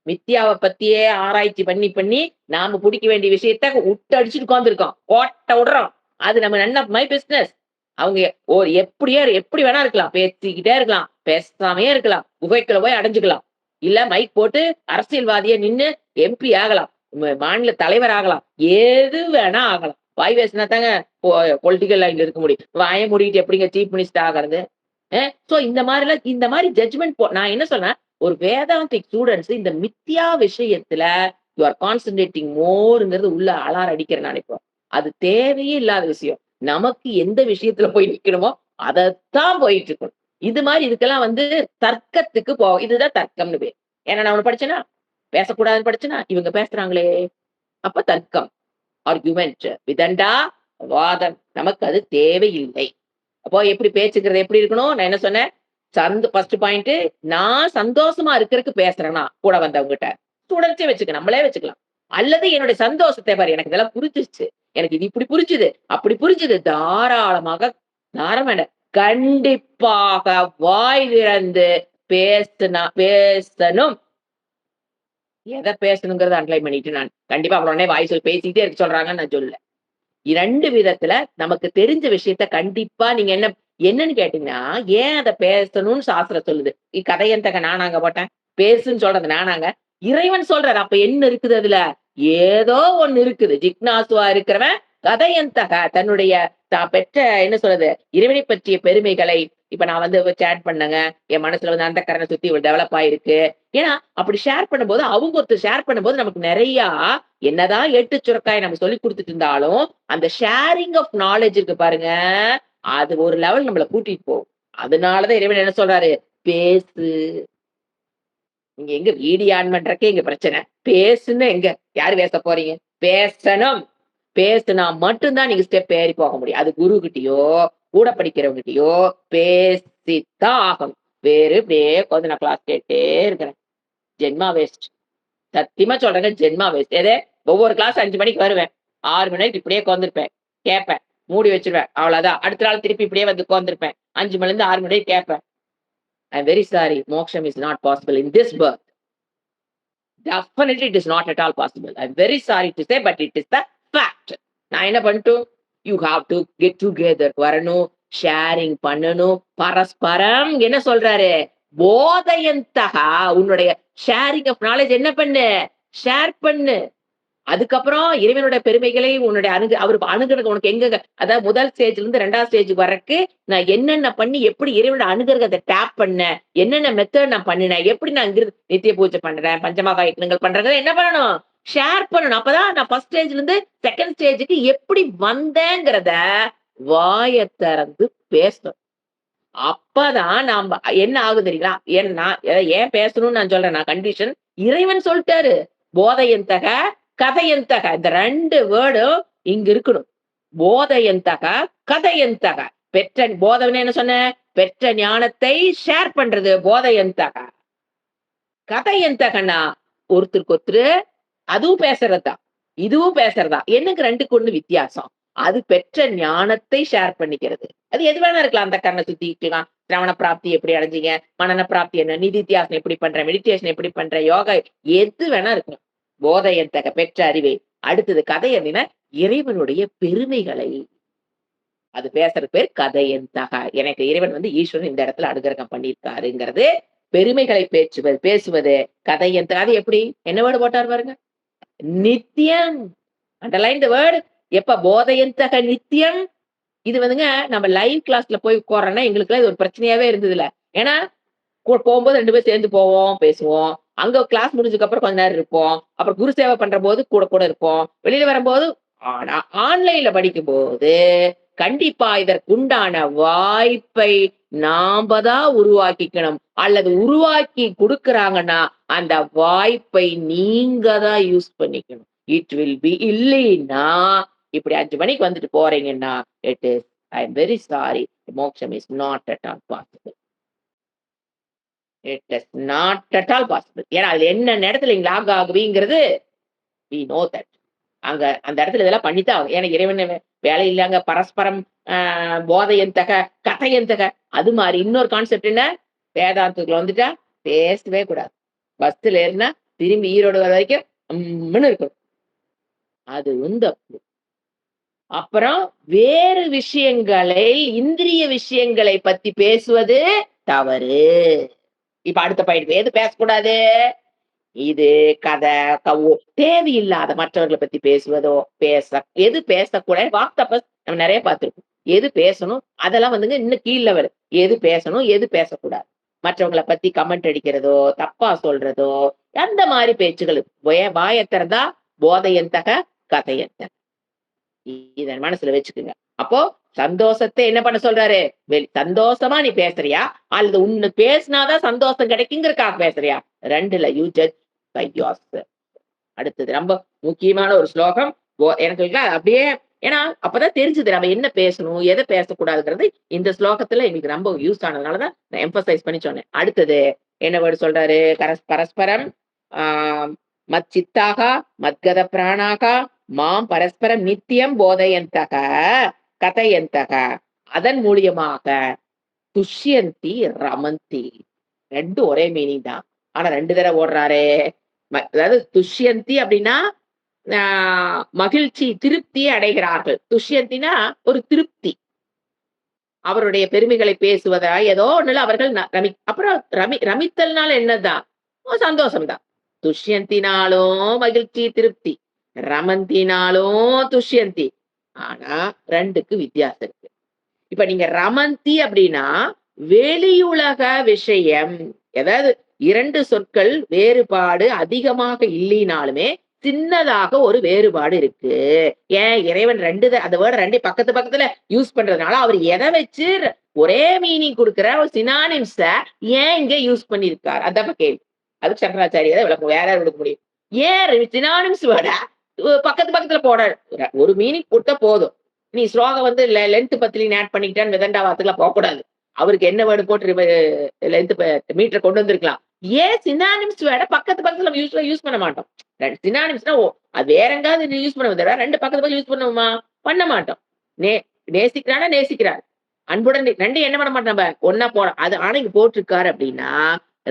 மித்யாவை பத்தியே ஆராய்ச்சி பண்ணி பண்ணி நாம பிடிக்க வேண்டிய விஷயத்த விட்டு அடிச்சுட்டு உட்கார்ந்துருக்கோம். கோட்ட விடுறோம். அது நம்ம நன் ஆஃப் மை பிசினஸ். அவங்க எப்படியே எப்படி வேணா இருக்கலாம். பேசிக்கிட்டே இருக்கலாம். பேசாமையே இருக்கலாம். குகைக்குள்ள போய் அடைஞ்சுக்கலாம். இல்ல மைக் போட்டு அரசியல்வாதியா நின்னு எம்பி ஆகலாம். மாநில தலைவர் ஆகலாம். எது வேணா ஆகலாம். வாய் பேசினா தாங்க பொலிட்டிக்கல் லைன்ல இருக்க முடியும். வாயை மூடிட்டு எப்படிங்க சீஃப் மினிஸ்டர் ஆகிறது? சோ இந்த மாதிரி ஜட்ஜ்மெண்ட் நான் என்ன சொன்னேன், ஒரு வேதாந்திக் ஸ்டூடெண்ட்ஸ் இந்த மித்யா விஷயத்துல யூ ஆர் கான்சன்ட்ரேட்டிங் மோர்ங்கிறது உள்ள அலாரம் அடிக்கிறேன் நான் இப்போ. அது தேவையே இல்லாத விஷயம். நமக்கு எந்த விஷயத்துல போய் நிக்கணுமோ அதத்தான் போயிட்டு இருக்கணும். இது மாதிரி இதுக்கெல்லாம் வந்து தர்க்கத்துக்கு இதுதான் தர்க்கம்னு பேர். ஏன்னா நான் ஒண்ணு படிச்சேனா, பேசக்கூடாதுன்னு படிச்சேனா, இவங்க பேசுறாங்களே அப்ப தர்க்கம், ஆர்குமெண்ட், விதண்டா, வாதம். நமக்கு அது தேவையில்லை. அப்போ எப்படி பேச்சுக்கிறது எப்படி இருக்கணும்? நான் என்ன சொன்னேன்? ஃபர்ஸ்ட் பாயிண்ட், நான் சந்தோஷமா இருக்கறதுக்கு பேசுறேனா கூட வந்தவங்ககிட்ட. ஸ்டூடண்ட்ஸே வச்சுக்க, நம்மளே வச்சுக்கலாம். அல்லது என்னுடைய சந்தோஷத்தை பாரு, எனக்கு இதெல்லாம் புரிஞ்சிருச்சு. எனக்கு இது இப்படி புரிஞ்சுது, அப்படி புரிஞ்சுது. தாராளமாக கண்டிப்பாக வாய் திறந்து பேசணும். எதை பேசணுங்கிறத அண்டர்லைன் பண்ணிட்டு நான் கண்டிப்பா அப்புறம் உடனே வாய் சொல்லி பேசிக்கிட்டே இருக்க சொல்றாங்கன்னு நான் சொல்லல. 2 விதத்துல நமக்கு தெரிஞ்ச விஷயத்த கண்டிப்பா நீங்க என்னன்னு கேட்டீங்கன்னா, ஏன் அத பேசணும்னு சாஸ்திரம் சொல்லுது. கதையந்தக நானாங்க போட்டேன். பேசுன்னு சொல்றது நானாங்க. இறைவன் சொல்றாரு. அப்ப என்ன இருக்குது அதுல? ஏதோ ஒண்ணு இருக்குது. ஜிக்னாசுவா இருக்கிறவன் கதையந்தக தன்னுடைய தான் பெற்ற என்ன சொல்றது? இறைவனை பற்றிய பெருமைகளை இப்ப நான் வந்து சேட் பண்ணேங்க. என் மனசுல வந்து அந்த கரணை சுத்தி டெவலப் ஆயிருக்கு. ஏன்னா அப்படி ஷேர் பண்ணும்போது அவங்க ஒருத்தர் ஷேர் பண்ணும்போது நமக்கு நிறைய என்னதான் எட்டு சுரக்காய் நம்ம சொல்லி கொடுத்துட்டு இருந்தாலும் அந்த ஷேரிங் ஆஃப் நாலேஜ் இருக்கு பாருங்க, அது ஒரு லெவல் நம்மள கூட்டிட்டு போகும். அதனாலதான் இறைவன் என்ன சொல்றாரு? பேசு. நீங்க எங்க வீடியோ ஆன் பண்றக்கே இங்க பிரச்சனை. பேசுன்னு எங்க யாரு பேச போறீங்க? பேசணும். பேசுனா மட்டும்தான் நீங்க ஸ்டெப் ஏறி போக முடியும். அது குரு கிட்டயோ கூட படிக்கிறவங்கிட்டயோ பேசித்தான் ஆகணும். வேறு இப்படியே உட்காந்து நான் கிளாஸ் கேட்டே இருக்கிறேன். ஜென்மா வேஸ்ட். சத்தியமா சொல்றேங்க, ஜென்மா வேஸ்ட். ஒவ்வொரு கிளாஸ் 5 மணிக்கு வருவேன். 6 மணி நேரம் இப்படியே உட்கார்ந்திருப்பேன். கேட்பேன். மூடி வச்சிருவேன். அவ்வளவுதான். அடுத்த நாள் திருப்பி இப்படியே வந்து உட்கார்ந்திருப்பேன். 5 மணில இருந்து 6 மணி வரைக்கும் கேட்பேன். I am very sorry. Moksha is not possible in this birth. Definitely it is not at all possible. I'm very sorry to say, but it is the fact. நான் என்ன பண்ணட்டும்? You have to get together. வரணும், sharing பண்ணணும், பரஸ்பரம் என்ன சொல்றாரு? போதயந்தகா உன்னுடைய sharing of knowledge என்ன பண்ணு? ஷேர் பண்ணு. அதுக்கப்புறம் இறைவனுடைய பெருமைகளை உன்னுடைய அவரு அணுகுறது உனக்கு எங்க அதாவது முதல் ஸ்டேஜ்ல இருந்து 2வது ஸ்டேஜ்க்கு வர்றதுக்கு நான் என்னென்ன பண்ணி எப்படி இறைவனோட அணுகுறத டேப் பண்ணேன், என்னென்ன மெத்தட் நான் பண்ணினேன், எப்படி நான் இங்கிருந்து நித்திய பூஜை பண்றேன், பஞ்சமகா யக்ஞங்கள் பண்றேன், என்ன பண்ணணும்? ஷேர் பண்ணணும். அப்பதான் நான் ஃபர்ஸ்ட் ஸ்டேஜ்ல இருந்து 2ண்ட் ஸ்டேஜ்க்கு எப்படி வந்தேங்கிறத வாயை திறந்து பேசணும். அப்பதான் நாம என்ன ஆகுது தெரியுங்களா? ஏன் பேசணும்னு நான் சொல்றேன். நான் கண்டிஷன் இறைவன் சொல்லிட்டாரு. போதையந்தக கதையந்தக இந்த 2 வேர்டும் இங்க இருக்கணும். போதையந்தக கதையந்தக. பெற்ற போதவனே என்ன சொன்ன? பெற்ற ஞானத்தை ஷேர் பண்றது போதையந்தக. கதையந்தகனா ஒருத்தருக்கு ஒருத்தர் அதுவும் பேசுறதுதான், இதுவும் பேசுறதா. எனக்கு 2க்கு 1 வித்தியாசம். அது பெற்ற ஞானத்தை ஷேர் பண்ணிக்கிறது. அது எது வேணா இருக்கலாம். அந்த கண்ணை சுத்தி இருக்கலாம். சிரவண பிராப்தி எப்படி அடைஞ்சீங்க? மனன பிராப்தி என்ன? நிதித்தியாசனம் எப்படி பண்ற? மெடிடேஷன் எப்படி பண்ற? யோகா எது வேணா இருக்கும். போதையந்தக பெற்ற அறிவை. அடுத்தது கதை அப்படின்னா இறைவனுடைய பெருமைகளை அது பேசுறது பேர் கதையந்தக. எனக்கு இறைவன் வந்து ஈஸ்வரன் இந்த இடத்துல அனுகிரகம் பண்ணியிருக்காருங்கிறது பெருமைகளை பேசுவது கதையந்தக. அது எப்படி என்ன வேர்டு போட்டார் பாருங்க? நித்தியம். அண்டர்லைன் தி வேர்ட். எப்ப போதையந்தக நித்தியம். இது வந்துங்க நம்ம லைவ் கிளாஸ்ல போய் உட்கார்றோம்னா எங்களுக்கு இது ஒரு பிரச்சனையாவே இருந்ததுல. ஏன்னா போகும்போது 2 பேரும் சேர்ந்து போவோம், பேசுவோம். அங்க கிளாஸ் முடிஞ்சதுக்கு அப்புறம் கொஞ்ச நேரம் இருப்போம். அப்புறம் குரு சேவை பண்ற போது கூட கூட இருப்போம். வெளியில வரும்போது ஆனா ஆன்லைன்ல படிக்கும்போது கண்டிப்பா இதற்குண்டான வாய்ப்பை நாம தான் உருவாக்கிக்கணும். அல்லது உருவாக்கி குடுக்குறாங்கன்னா அந்த வாய்ப்பை நீங்க தான் யூஸ் பண்ணிக்கணும். இட் வில் பி இல்லைன்னா இப்படி 5 மணிக்கு வந்துட்டு போறீங்கன்னா it is I am very sorry. Moksha is not at all possible. It is not at all possible. ஏன்னா அதுல என்ன நேரத்துல நீங்க லாக் ஆகுவீங்கிறது we know that. அங்க அந்த இடத்துல இதெல்லாம் பண்ணித்தான் ஆகும். ஏன்னா இறைவன் வேலை இல்லைங்க. பரஸ்பரம் போதையந்தக கதையந்தக. அது மாதிரி இன்னொரு கான்செப்ட் என்ன? வேதாந்தத்துக்குள்ள வந்துட்டா பேசவே கூடாது. பஸ்ல ஏறினா திரும்பி ஈரோடு வர வரைக்கும் அம்முன்னு இருக்கணும். அதுவும் தப்பு. அப்புறம் வேறு விஷயங்களை, இந்திரிய விஷயங்களை பத்தி பேசுவது தவறு. இப்ப அடுத்த பாயிண்ட் எது பேசக்கூடாது? இது கதை, தேவையில்லாத மற்றவர்கள பத்தி பேசுவதோ, எது பேசக்கூடாது வாக்தபஸ் நம்ம நெறைய பார்த்திருக்கோம். எது பேசணும், அதெல்லாம் வந்துங்க இன்னும் கீழ் லெவல். எது பேசணும், எது பேசக்கூடாது. மற்றவங்கள பத்தி கமெண்ட் அடிக்கிறதோ, தப்பா சொல்றதோ, அந்த மாரி பேச்சுகள். வாய திறந்தா போதையந்தக, கதையந்தக. இத மனசுல வச்சுக்குங்க. அப்போ சந்தோஷத்த என்ன பண்ண சொல்றாரு? சந்தோஷமா நீ பேசுறியா? அல்லது உனக்கு பேசினா தான் சந்தோஷம் கிடைக்குங்கிறதுக்காக பேசுறியா? 2ல யூ ஜட்ஜ் பை யுவர்செல்ஃப். அடுத்தது ரொம்ப முக்கியமான ஒரு ஸ்லோகம். எனக்கு அப்படியே ஏன்னா அப்பதான் தெரிஞ்சது நம்ம என்ன பேசணும், எத பேசக்கூடாதுங்கிறது இந்த ஸ்லோகத்துல எங்களுக்கு ரொம்ப யூஸ் ஆனதுனால தான் நான் எம்பசைஸ் பண்ணி சொன்னேன். அடுத்தது என்ன வேர்ட் சொல்றாரு? பரஸ்பரம் ஆ மச்சித்தாக, மத்கத பிராணாக, மாம் பரஸ்பரம் நித்தியம் போதயந்தக, கதயந்தக. அதன் மூலியமாக துஷ்யந்தி, ரமந்தி. 2ம் ஒரே மீனிங் தான். ஆனா 2 தடவ ஓடுறாரே. அதாவது துஷ்யந்தி அப்படின்னா, மகிழ்ச்சி, திருப்தியை அடைகிறார்கள். துஷ்யந்தினா ஒரு திருப்தி. அவருடைய பெருமைகளை பேசுவதா, ஏதோ ஒண்ணுல அவர்கள் அப்புறம் ரமித்தல்னால என்னதான்? சந்தோஷம் தான். துஷ்யந்தினாலும் மகிழ்ச்சி, திருப்தி. ரமந்தினாலும் துஷ்யந்தி. ஆனா 2க்கு வித்தியாசம் இருக்கு. இப்ப நீங்க ரமந்தி அப்படின்னா, வெளியுலக விஷயம். அதாவது 2 சொற்கள் வேறுபாடு அதிகமாக இல்லைனாலுமே, சின்னதாக ஒரு வேறுபாடு இருக்கு. ஏன் இறைவன் 2 அந்த வேர்ட் 2 பக்கத்து பக்கத்துல யூஸ் பண்றதுனால, அவர் எத வச்சு ஒரே மீனிங் குடுக்கிற ஒரு சினானிம்ஸ ஏன் இங்க யூஸ் பண்ணியிருக்கார்? அதான் கேள்வி. அதுக்கு சங்கராச்சாரியா தான் விளக்கம். வேற யாரும் கொடுக்க முடியும். ஏன் சினானிம்ஸ் வேர்ட பக்கத்து பக்கத்துல போட ஒரு மீனிங் குடுத்தா போதும். நீ ஸ்லோகம் வந்து லென்த் பத்திலின்னு ஆட் பண்ணிக்கிட்டான்னு விதண்டாவாத்துக்குலாம் போகக்கூடாது. அவருக்கு என்ன வேர்டு போட்டு லென்த் மீட்டர் கொண்டு வந்திருக்கலாம். ஏன் சினானிம்ஸ் வேர்ட பக்கத்து பக்கத்துல நம்ம யூஸ் பண்ண மாட்டோம். சினானிம்ஸ்னா அது வேற எங்காவது யூஸ் பண்ணுவோம் தவிர 2 பக்கத்து பக்கம் யூஸ் பண்ணுவோமா? பண்ண மாட்டோம். நேசிக்கிறானா நேசிக்கிறார். அன்புடன் 2 என்ன பண்ண மாட்டோம் நம்ம ஒண்ணா போறோம். அது ஆனா இங்க போட்டிருக்காரு அப்படின்னா,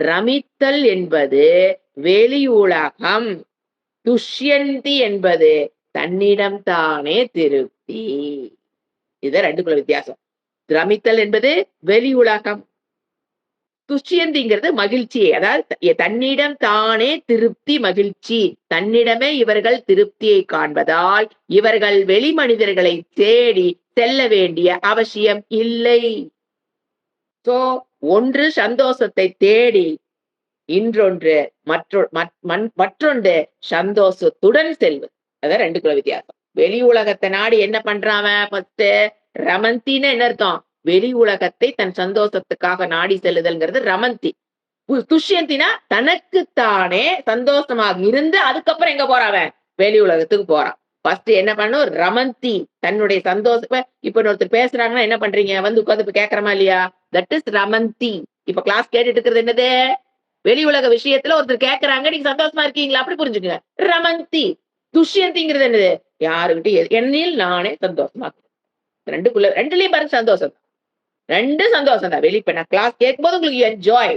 ரமித்தல் என்பது வெளி உலகம். துஷ்யந்தி என்பது தன்னிடம் தானே திருப்தி. இதுதான் 2க்குள்ள வித்தியாசம். ரமித்தல் என்பது வெளி உலகம். துஷ்யந்திங்கிறது மகிழ்ச்சி. அதாவது தன்னிடம் தானே திருப்தி, மகிழ்ச்சி. தன்னிடமே இவர்கள் திருப்தியை காண்பதால், இவர்கள் வெளி மனிதர்களை தேடி செல்ல வேண்டிய அவசியம் இல்லை. சோ ஒன்று சந்தோஷத்தை தேடி, இன்றொன்று மற்றொன்று சந்தோஷத்துடன் செல்வது. அதான் 2க்குள்ள வித்தியாசம். வெளி உலகத்தை நாடி என்ன பண்றான் ஃபர்ஸ்ட்? ரமந்தின்னு என்ன அர்த்தம்? வெளி உலகத்தை தன் சந்தோஷத்துக்காக நாடி செல்லுதல்ங்கிறது ரமந்தி. துஷ்யந்தினா தனக்குத்தானே சந்தோஷமாக இருந்து அதுக்கப்புறம் எங்க போறான்? வெளி உலகத்துக்கு போறான். ஃபர்ஸ்ட் என்ன பண்ணும்? ரமந்தி தன்னுடைய சந்தோஷம். இப்ப ஒருத்தர் பேசுறாங்கன்னா என்ன பண்றீங்க? வந்து உட்கார்ந்து கேட்கறமா இல்லையா? தட் இஸ் ரமந்தி. இப்ப கிளாஸ் கேட்டுட்டு இருக்கிறது என்னது? வெளி உலக விஷயத்துல ஒருத்தர் கேட்கறாங்க, நீங்க சந்தோஷமா இருக்கீங்களா? அப்படி புரிஞ்சுக்கங்க. ரமந்தி. துஷ்யந்திங்கிறது என்னது? யாருகிட்ட என்னில் நானே சந்தோஷமா இருக்கேன். 2க்குள்ள 2லயும் பாருங்க சந்தோஷம். 2 சந்தோஷம் தான். இப்ப நான் கிளாஸ் கேட்கும்போது உங்களுக்கு enjoy.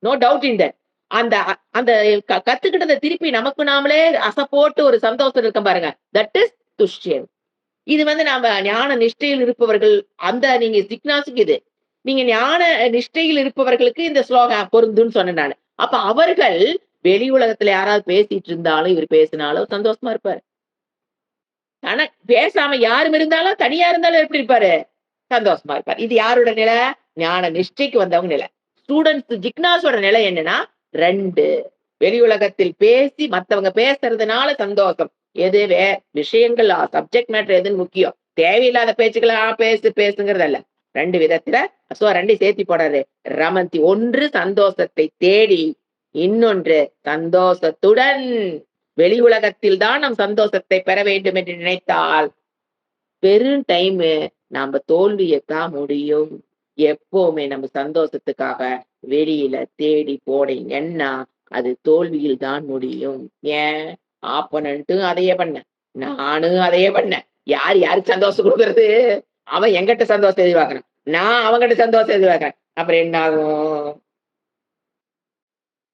No doubt in that. அந்த அந்த கத்துக்கிட்டத திருப்பி நமக்கு நாமளே போட்டு ஒரு சந்தோஷம் இருக்கும் பாருங்க. தட் இஸ் துஷ்யன். இது வந்து நாம ஞான நிஷ்டையில் இருப்பவர்கள் நீங்க ஜிக்னாஸுக்கு இது. நீங்க ஞான நிஷ்டையில் இருப்பவர்களுக்கு இந்த ஸ்லோகம் பொருந்துன்னு சொன்னேன் நானு. அப்ப அவர்கள் வெளி உலகத்துல யாராவது பேசிட்டு இருந்தாலும், இவர் பேசினாலும் சந்தோஷமா இருப்பாரு. ஆனா பேசாம யாரும் இருந்தாலும், தனியா இருந்தாலும் எப்படி இருப்பாரு? சந்தோஷமா இருப்பார். இது யாரோட நிலை? ஞான நிஷ்டைக்கு வந்தவங்க நிலை. ஸ்டூடெண்ட்ஸ் ஜிக்னாஸோட நிலை என்னன்னா 2 வெளி உலகத்தில் பேசி மத்தவங்க பேசுறதுனால சந்தோஷம். எது விஷயங்கள் சப்ஜெக்ட் மேட்டர் எதுன்னு முக்கியம். தேவையில்லாத பேச்சுக்களை பேசுங்கிறது அல்ல. 2 விதத்துல 2 சேர்த்தி போடாரு. ரமந்தி ஒன்று சந்தோஷத்தை தேடி, இன்னொன்று சந்தோஷத்துடன். வெளி உலகத்தில் தான் நம் சந்தோஷத்தை பெற வேண்டும் என்று நினைத்தால் பெரும் டைம் நாம தோல்வியத்தான் முடியும். எப்பவுமே நம்ம சந்தோஷத்துக்காக வெளியில தேடி போனீங்கன்னா அது தோல்வியில் தான் முடியும். ஏன்? ஆப்பனன்ட்டும் அதையே பண்ண, நானும் அதையே பண்ணேன். யாருக்கு சந்தோஷம் கொடுக்கறது? அவன் எங்கிட்ட சந்தோஷம் எதிர்பார்க்கறான், நான் அவங்கிட்ட சந்தோஷம் எதிர்பார்க்கறேன். அப்புறம் என்ன ஆகும்?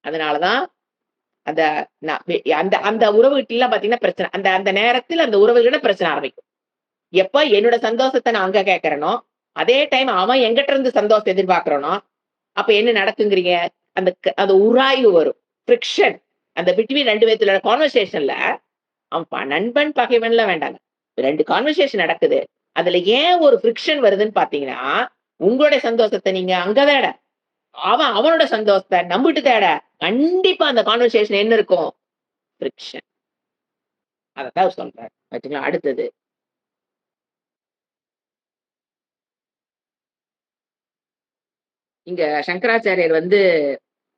அதனாலதான் அந்த அந்த அந்த உறவுகிட்ட எல்லாம் பாத்தீங்கன்னா பிரச்சனை. அந்த அந்த நேரத்தில் அந்த உறவுகிட்ட பிரச்சனை ஆரம்பிக்கும். எப்ப என்னோட சந்தோஷத்தை நான் அங்க கேட்கறனோ, அதே டைம் அவன் எங்கிட்ட இருந்து சந்தோஷம் எதிர்பார்க்கிறனோ, அப்ப என்ன நடக்குங்கிறீங்க? அந்த அந்த உராய்வு வரும். ஃபிரிக்ஷன். அந்த பிட்வீன் 2 பேத்துல கான்வர்சேஷன்ல அவன் நண்பன், பகைவன்லாம் வேண்டாங்க. 2 கான்வர்சேஷன் நடக்குது. அதுல ஏன் ஒரு ஃபிரிக்ஷன் வருதுன்னு பார்த்தீங்கன்னா, உங்களுடைய சந்தோஷத்த நீங்க அங்க தேட, அவன் அவனோட சந்தோஷத்த நம்பிட்டு தேட, கண்டிப்பா அந்த கான்வர்சேஷன் என்ன இருக்கும்? ஃபிரிக்ஷன். அதத்தான் சொல்றாரு. பாத்தீங்களா? அடுத்தது. இங்க சங்கராச்சாரியர் வந்து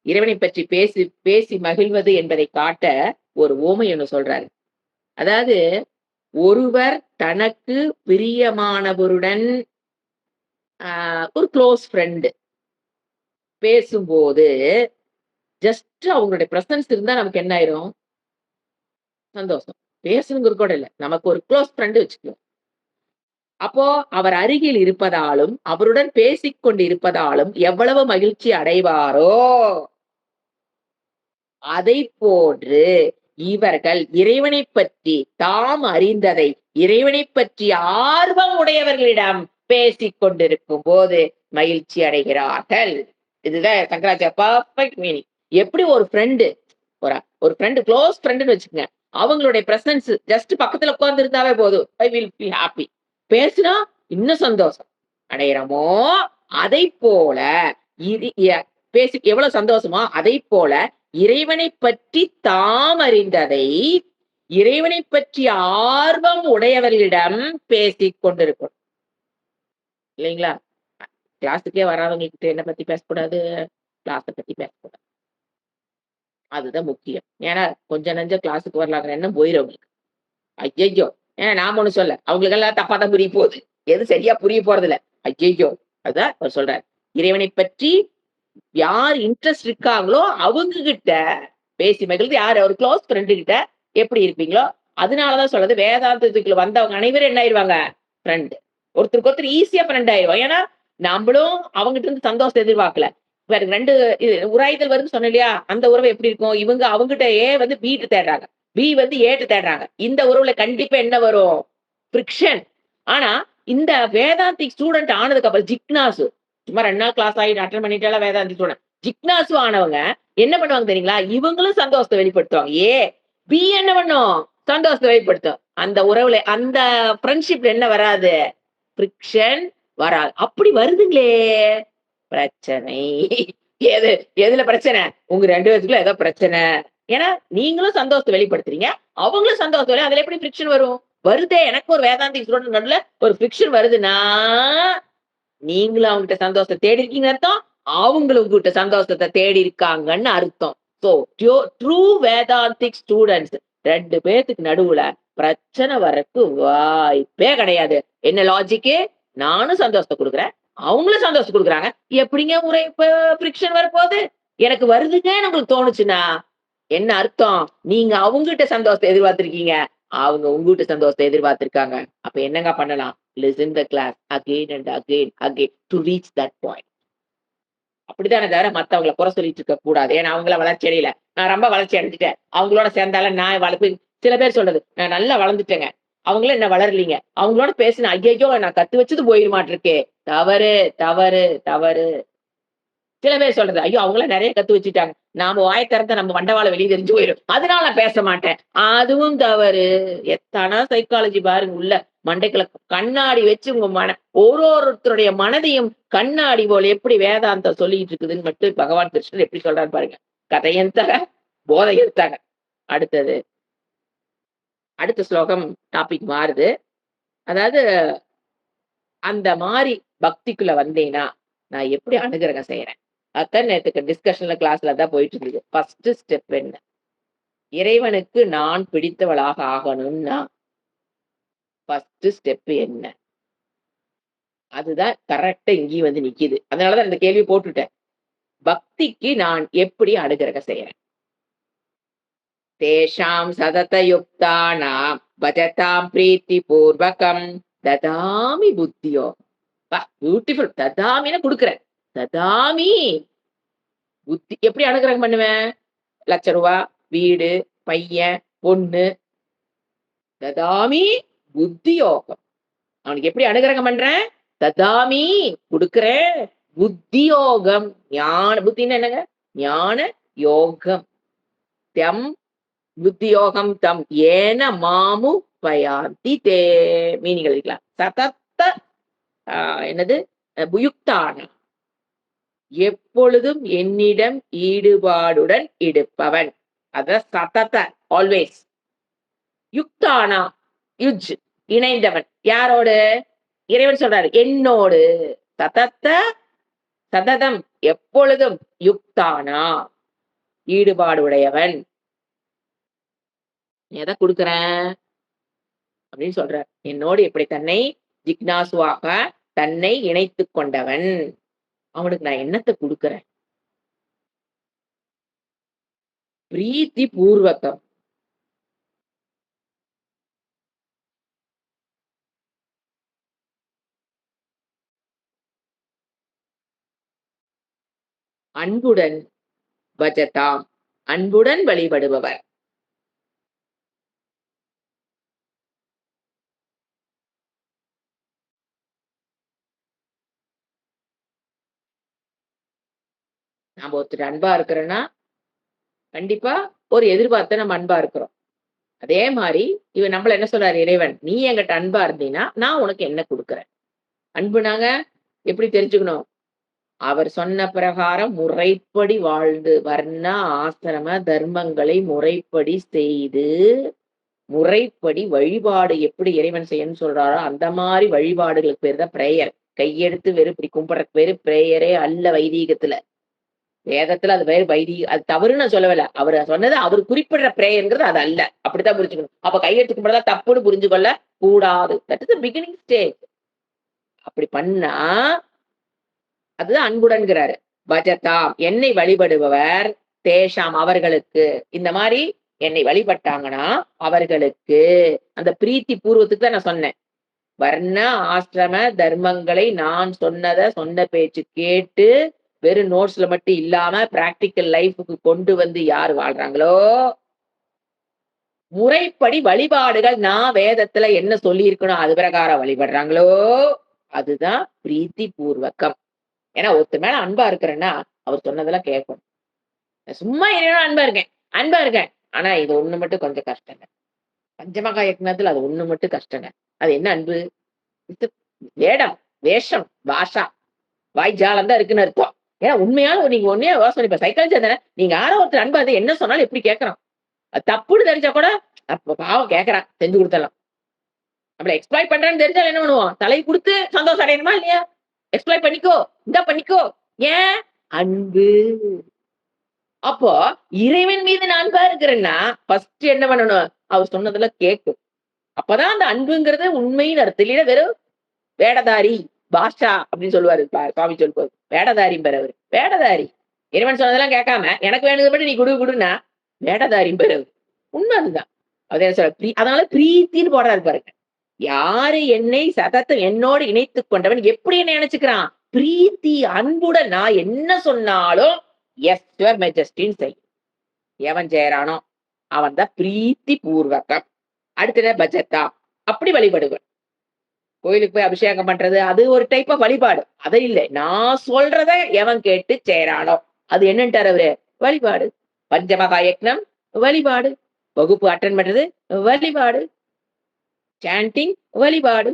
இறைவனைப் பற்றி பேசி பேசி மகிழ்வது என்பதை காட்ட ஒரு உவமை ஒண்ணு சொல்றாரு. அதாவது ஒருவர் தனக்கு பிரியமானவருடன் ஒரு க்ளோஸ் ஃப்ரெண்ட் பேசும்போது, ஜஸ்ட் அவங்களுடைய பிரசன்ஸ் இருந்தா நமக்கு என்ன ஆயிரும்? சந்தோஷம். பேசணுங்கிறது கூட இல்ல. நமக்கு ஒரு க்ளோஸ் ஃப்ரெண்ட் வச்சுக்குவோம். அப்போ அவர் அருகில் இருப்பதாலும், அவருடன் பேசிக் கொண்டு இருப்பதாலும் எவ்வளவு மகிழ்ச்சி அடைவாரோ, அதைப் போன்று இவர்கள் இறைவனைப் பற்றி தாம் அறிந்ததை இறைவனைப் பற்றி ஆர்வம் உடையவர்களிடம் பேசிக் கொண்டிருக்கும் போது மகிழ்ச்சி அடைகிறார்கள். இதுதான் சங்கராச்சாரிய பெர்ஃபெக்ட் மீனிங். எப்படி ஒரு ஃப்ரெண்டு ஒரு ஒரு ஃப்ரெண்டு க்ளோஸ் ஃப்ரெண்டுன்னு வச்சுக்கங்க. அவங்களுடைய பிரசன்ஸ் ஜஸ்ட் பக்கத்துல உட்கார்ந்து இருந்தாவே போதும். I will feel happy. பேசுனா இன்னும் சந்தோஷம் அடையிறோமோ, அதைப் போல இது பேசி எவ்வளவு சந்தோஷமோ அதைப் போல இறைவனைப் பற்றி தாம் அறிந்ததை இறைவனைப் பற்றி ஆர்வம் உடையவர்களிடம் பேசிக் கொண்டிருக்கும். இல்லைங்களா? கிளாஸுக்கே வராதவங்ககிட்ட என்ன பத்தி பேசக்கூடாது? கிளாஸ பத்தி பேசக்கூடாது. அதுதான் முக்கியம். ஏன்னா, கொஞ்சம் நஞ்சம் கிளாஸுக்கு வரலாங்கிற எண்ணம் போயிரும் அவங்களுக்கு. ஐய்யய்யோ! ஏன்னா நாம ஒண்ணும் சொல்லல. அவங்களுக்கெல்லாம் தப்பா தான் புரிய போகுது. எது சரியா புரிய போறதில்ல. ஐய்யய்யோ! அதான் அவர் சொல்றாரு. இறைவனைப் பற்றி யார் இன்ட்ரெஸ்ட் இருக்காங்களோ, அவங்க கிட்ட பேசி மகிழ்ந்து யாரு ஒரு க்ளோஸ் ஃப்ரெண்ட் கிட்ட எப்படி இருப்பீங்களோ, அதனால தான் சொல்றது வேதாந்தத்துக்குள்ள வந்தவங்க அனைவரும் என்ன ஆயிருவாங்க? ஃப்ரெண்ட். ஒருத்தருக்கு ஒருத்தர் ஈஸியா ஃப்ரெண்ட் ஆயிருவோம். ஏன்னா, நம்பளும் அவங்ககிட்ட இருந்து சந்தோஷத்த எதிர்பார்க்கல. வேற 2 இது உராய்தல் வருதுன்னு சொன்னேன் இல்லையா? அந்த உறவு எப்படி இருக்கும்? இவங்க அவங்ககிட்ட ஏ வந்து பி ட்ட தேடுறாங்க. பி வந்து ஏ ட்ட தேடுறாங்க. இந்த உறவுல கண்டிப்பா என்ன வரும்? ஃபிரிக்ஷன். ஆனா, இந்த வேதாந்திக் ஸ்டூடண்ட் ஆனதுக்கு அப்புறம் ஜிக்னாசு சும்மா 2 நாள் கிளாஸ் ஆகி அட்டெண்ட் பண்ணிட்டாலாம் வேதாந்தி ஸ்டூடண்ட். ஜிக்னாசு ஆனவங்க என்ன பண்ணுவாங்க தெரியுங்களா? இவங்களும் சந்தோஷத்த வெளிப்படுத்துவாங்க. பி என்ன பண்ணும்? சந்தோஷத்த வெளிப்படுத்தும். அந்த உறவுல அந்த ஃப்ரெண்ட்ஷிப்ல என்ன வராது? ஃபிரிக்ஷன் வராது. அப்படி வருதுங்களே! பிரச்சனை. எது எதுல பிரச்சனை? உங்க 2 பேத்துக்குள்ள ஏதோ பிரச்சனை. ஏன்னா, நீங்களும் சந்தோஷத்த வெளிப்படுத்துறீங்க. அவங்களும் சந்தோஷத்த அதுல எப்படி ஃபிரிக்ஷன் வரும்? வருதே எனக்கு ஒரு வேதாந்திக் ஸ்டூடண்ட் நடுவுல ஒரு ஃபிரிக்ஷன் வருதுன்னா, நீங்களும் அவங்ககிட்ட சந்தோஷத்த தேடி இருக்கீங்கன்னு அர்த்தம். அவங்களும் உங்ககிட்ட சந்தோஷத்த தேடி இருக்காங்கன்னு அர்த்தம். சோ, ட்ரூ வேதாந்திக் ஸ்டூடண்ட்ஸ் 2 பேத்துக்கு நடுவுல பிரச்சனை வரக்கு வாய்ப்பே கிடையாது. என்ன லாஜிக்கு? நானும் சந்தோஷத்த குடுக்குறேன். அவங்களும் சந்தோஷத்த குடுக்குறாங்க. எப்படிங்க ஃபிரிக்ஷன் வரப்போது? எனக்கு வருதுங்கன்னு உங்களுக்கு தோணுச்சுன்னா, என்ன அர்த்தம்? நீங்க அவங்ககிட்ட சந்தோஷத்த எதிர்பார்த்திருக்கீங்க. அவங்க உங்ககிட்ட சந்தோஷத்த எதிர்பார்த்திருக்காங்க. அப்ப என்னங்க பண்ணலாம்? Listen the class again and again again to reach that point. அப்படித்தானே தவிர மத்தவங்கள குறை சொல்லிட்டு இருக்க கூடாது. ஏன்னா அவங்கள வளர்ச்சி அடையல. நான் ரொம்ப வளர்ச்சி அடைஞ்சுட்டேன். அவங்களோட சேர்ந்தால நான் வளர்ப்பு சில பேர் சொல்றது, நான் நல்லா வளர்ந்துட்டேங்க. அவங்களும் என்ன வளரலீங்க. அவங்களோட பேசின ஐயய்யோ! நான் கத்து வச்சது போயிருமாட்டிருக்கே. தவறு, தவறு, தவறு. சில பேர் சொல்றது, ஐயோ! அவங்கலாம் நெறைய கத்து வச்சுட்டாங்க. நாம வாய திறந்தா நம்ம மண்டவாளம் வெளிய தெரிஞ்சு போயிரும். அதனால நான் பேச மாட்டேன். அதுவும் தவறு. எத்தன சைக்காலஜி பாருங்க உள்ள மண்டைக்குள்ள கண்ணாடி வச்சு உங்க ஒருத்தருடைய மனதையும் கண்ணாடி போல எப்படி வேதாந்தம் சொல்லிட்டு இருக்குதுன்னு மட்டும் பகவான் கிருஷ்ணர் எப்படி சொல்றாரு பாருங்க. கதையும் தக, போதையும் தக. அடுத்தது. அடுத்த ஸ்லோகம் டாபிக் மாறுது. அதாவது அந்த மாரி பக்திக்குள்ள வந்தேன்னா, நான் எப்படி அனுகிரகம் செய்றேன்? அதான் நேத்துக்கு டிஸ்கஷன்ல கிளாஸ்ல அதான் போயிட்டு இருந்தது. ஃபர்ஸ்ட் ஸ்டெப் என்ன? இறைவனுக்கு நான் பிடித்தவளாக ஆகணும்னா, ஃபர்ஸ்ட் ஸ்டெப் என்ன? அதுதான் கரெக்ட்டா இங்கேயும் வந்து நிக்கிது. அதனால தான் இந்த கேள்விய போட்டுட்டேன். பக்திக்கு நான் எப்படி அனுகிரகம் செய்றேன்? தேஷாம் சததயுக்தானாம் பஜதாம் பிரீத்தி பூர்வகம் ததாமி புத்தியோ. பியூட்டிஃபுல். ததாமின்னா குடுக்குறேன். ததாமி புத்தி எப்படி அனுகிரகம் பண்ணுவேன்? ரூ. 1,00,000 வீடு, பையன், பொண்ணு. ததாமி புத்தி யோகம். அவனுக்கு எப்படி அனுகிரகம் பண்றேன்? ததாமி குடுக்கிறேன். புத்தி யோகம். ஞான புத்தின்னா என்னங்க? ஞான யோகம். தம் புத்தி யோகம் தம் ஏன மாமு பயாந்தி தே மீனிங் எழுதிக்கலாம். சதத்த என்னது? புயுக்தான எப்பொழுதும் என்னிடம் ஈடுபாடுடன் இருப்பவன். அத சதத ஆல்வேஸ். யுக்தானா யுஜ் இணைந்தவன். யாரோடு? இறைவன் சொல்றாரு என்னோடு. சதத்த சததம் எப்பொழுதும் யுக்தானா ஈடுபாடு உடையவன். எதை கொடுக்கிறேன் அப்படின்னு சொல்றார். என்னோடு எப்படி தன்னை ஜிக்னாசுவாக தன்னை இணைத்துக் கொண்டவன். அவனுக்கு நான் என்னத்தை கொடுக்கிறேன்? பிரீத்தி பூர்வகம். அன்புடன் பஜதாம் அன்புடன் வழிபடுபவர். நாம ஒருத்தர் அன்பா இருக்கிறோன்னா கண்டிப்பா ஒரு எதிர்பார்த்த நம்ம அன்பா இருக்கிறோம். அதே மாதிரி இவன் நம்மள என்ன சொல்றாரு இறைவன்? நீ என்கிட்ட அன்பா இருந்தீன்னா நான் உனக்கு என்ன கொடுக்கிறேன்? அன்புனாங்க எப்படி தெரிஞ்சுக்கணும்? அவர் சொன்ன பிரகாரம் முறைப்படி வாழ்ந்து வர்ண ஆசிரம தர்மங்களை முறைப்படி செய்து முறைப்படி வழிபாடு எப்படி இறைவன் செய்யணும்னு சொல்றாரோ அந்த மாதிரி வழிபாடுகளுக்கு பேர் தான் பிரேயர். கையெடுத்து வெறும் இப்படி கும்பிடுறதுக்கு பேரு பிரேயரே அல்ல வைதீகத்துல. வேதத்துல அது பேரு வைதீக. அது தவறுன்னு நான் சொல்லவில்லை. அவர் சொன்னது அவர் குறிப்பிடுற பிரேயர்ங்கிறது அது அல்ல. அப்படித்தான் புரிஞ்சுக்கணும். அப்ப கையெடுத்து கும்பிடுறதா தப்புன்னு புரிஞ்சு கொள்ள கூடாது. That is the beginning stage. அப்படி பண்ணா அதுதான் அன்புடன்கிறாரு. பஜதாம் என்னை வழிபடுபவர் தேஷாம் அவர்களுக்கு. இந்த மாதிரி என்னை வழிபட்டாங்கன்னா அவர்களுக்கு அந்த பிரீத்தி பூர்வத்துக்கு தான் நான் சொன்னேன். வர்ண ஆசிரம தர்மங்களை நான் சொன்ன பேச்சு கேட்டு வெறும் நோட்ஸ்ல மட்டும் இல்லாம பிராக்டிக்கல் லைஃபுக்கு கொண்டு வந்து யார் வாழ்றாங்களோ முறைப்படி வழிபாடுகள் நான் வேதத்துல என்ன சொல்லி இருக்கணும் அது பிரகாரம் வழிபடுறாங்களோ அதுதான் பிரீத்தி பூர்வகம். ஏன்னா ஒருத்தர் மேல அன்பா இருக்கிறேன்னா அவர் சொன்னதெல்லாம் கேட்கணும். சும்மா இறைவனும் அன்பா இருக்கேன். ஆனா இது ஒண்ணு மட்டும் கொஞ்சம் கஷ்டங்க. பஞ்சமகா யக்ஞத்துல அது ஒண்ணு மட்டும் கஷ்டங்க. அது என்ன அன்பு? வேடம், வேஷம், பாஷா, வாய்ஜாலம் தான் இருக்குன்னு அர்த்தம். ஏன்னா உண்மையான நீங்க ஒன்னே யோசனை இப்ப சைக்காலஜி தானே. நீங்க யாரோ ஒருத்தர் அன்பா அது என்ன சொன்னாலும் எப்படி கேட்கறான்? அது தப்புன்னு தெரிஞ்சா கூட அப்ப பாவம் கேட்கறான் செஞ்சு கொடுத்தலாம். நம்மள எக்ஸ்ப்ளாய்ட் பண்றான்னு தெரிஞ்சாலும் என்ன பண்ணுவோம்? தலை கொடுத்து சந்தோஷம் அடையணுமா இல்லையா? எக்ஸ்ப்ளாய்ட் பண்ணிக்கோ, இந்த பண்ணிக்கோ. ஏன்? அன்பு. அப்போ இறைவன் மீது நான் அன்பா இருக்கிறேன்னா ஃபர்ஸ்ட் என்ன பண்ணணும்? அவர் சொன்னதெல்லாம் கேட்கும். அப்பதான் அந்த அன்புங்கிறது உண்மையின் அர்த்தம். இல்லையா வெறும் வேடதாரி பாஷா அப்படின்னு சொல்லுவாரு சுவாமி சொல்லுவாரு. வேடதாரிம்பர் அவரு. வேடதாரி. இறைவன் சொன்னதெல்லாம் கேட்காம எனக்கு வேணுது மட்டும் நீ குடுன்னா வேடதாரிம்பர் அவரு. உண்மை அதுதான். அதே சொல்ல அதனால பிரீத்தின்னு போடுறாரு பாருங்க. யாரு என்னை சதத்தை என்னோடு இணைத்துக் கொண்டவன் எப்படி என்ன நினைச்சுக்கிறான்? பிரீத்தி அன்புடன் நான் என்ன சொன்னாலும் எஸ் யுவர் மெஜஸ்டின்னு செய்யும். எவன் செய்யறானோ அவன் தான் பிரீத்தி பூர்வகம். அடுத்தது பஜத்தா அப்படி வழிபடுவன். கோயிலுக்கு போய் அபிஷேகம் பண்றது அது ஒரு டைப் ஆஃப் வழிபாடு. அது இல்லை. நான் சொல்றத எவன் கேட்டு செய்யறானோ அது என்னன்ட்டார் அவரு? வழிபாடு. பஞ்சமகா யக்ஞம் வழிபாடு. வகுப்பு அட்டன் பண்றது வழிபாடு. சாண்டிங் வழிபாடு.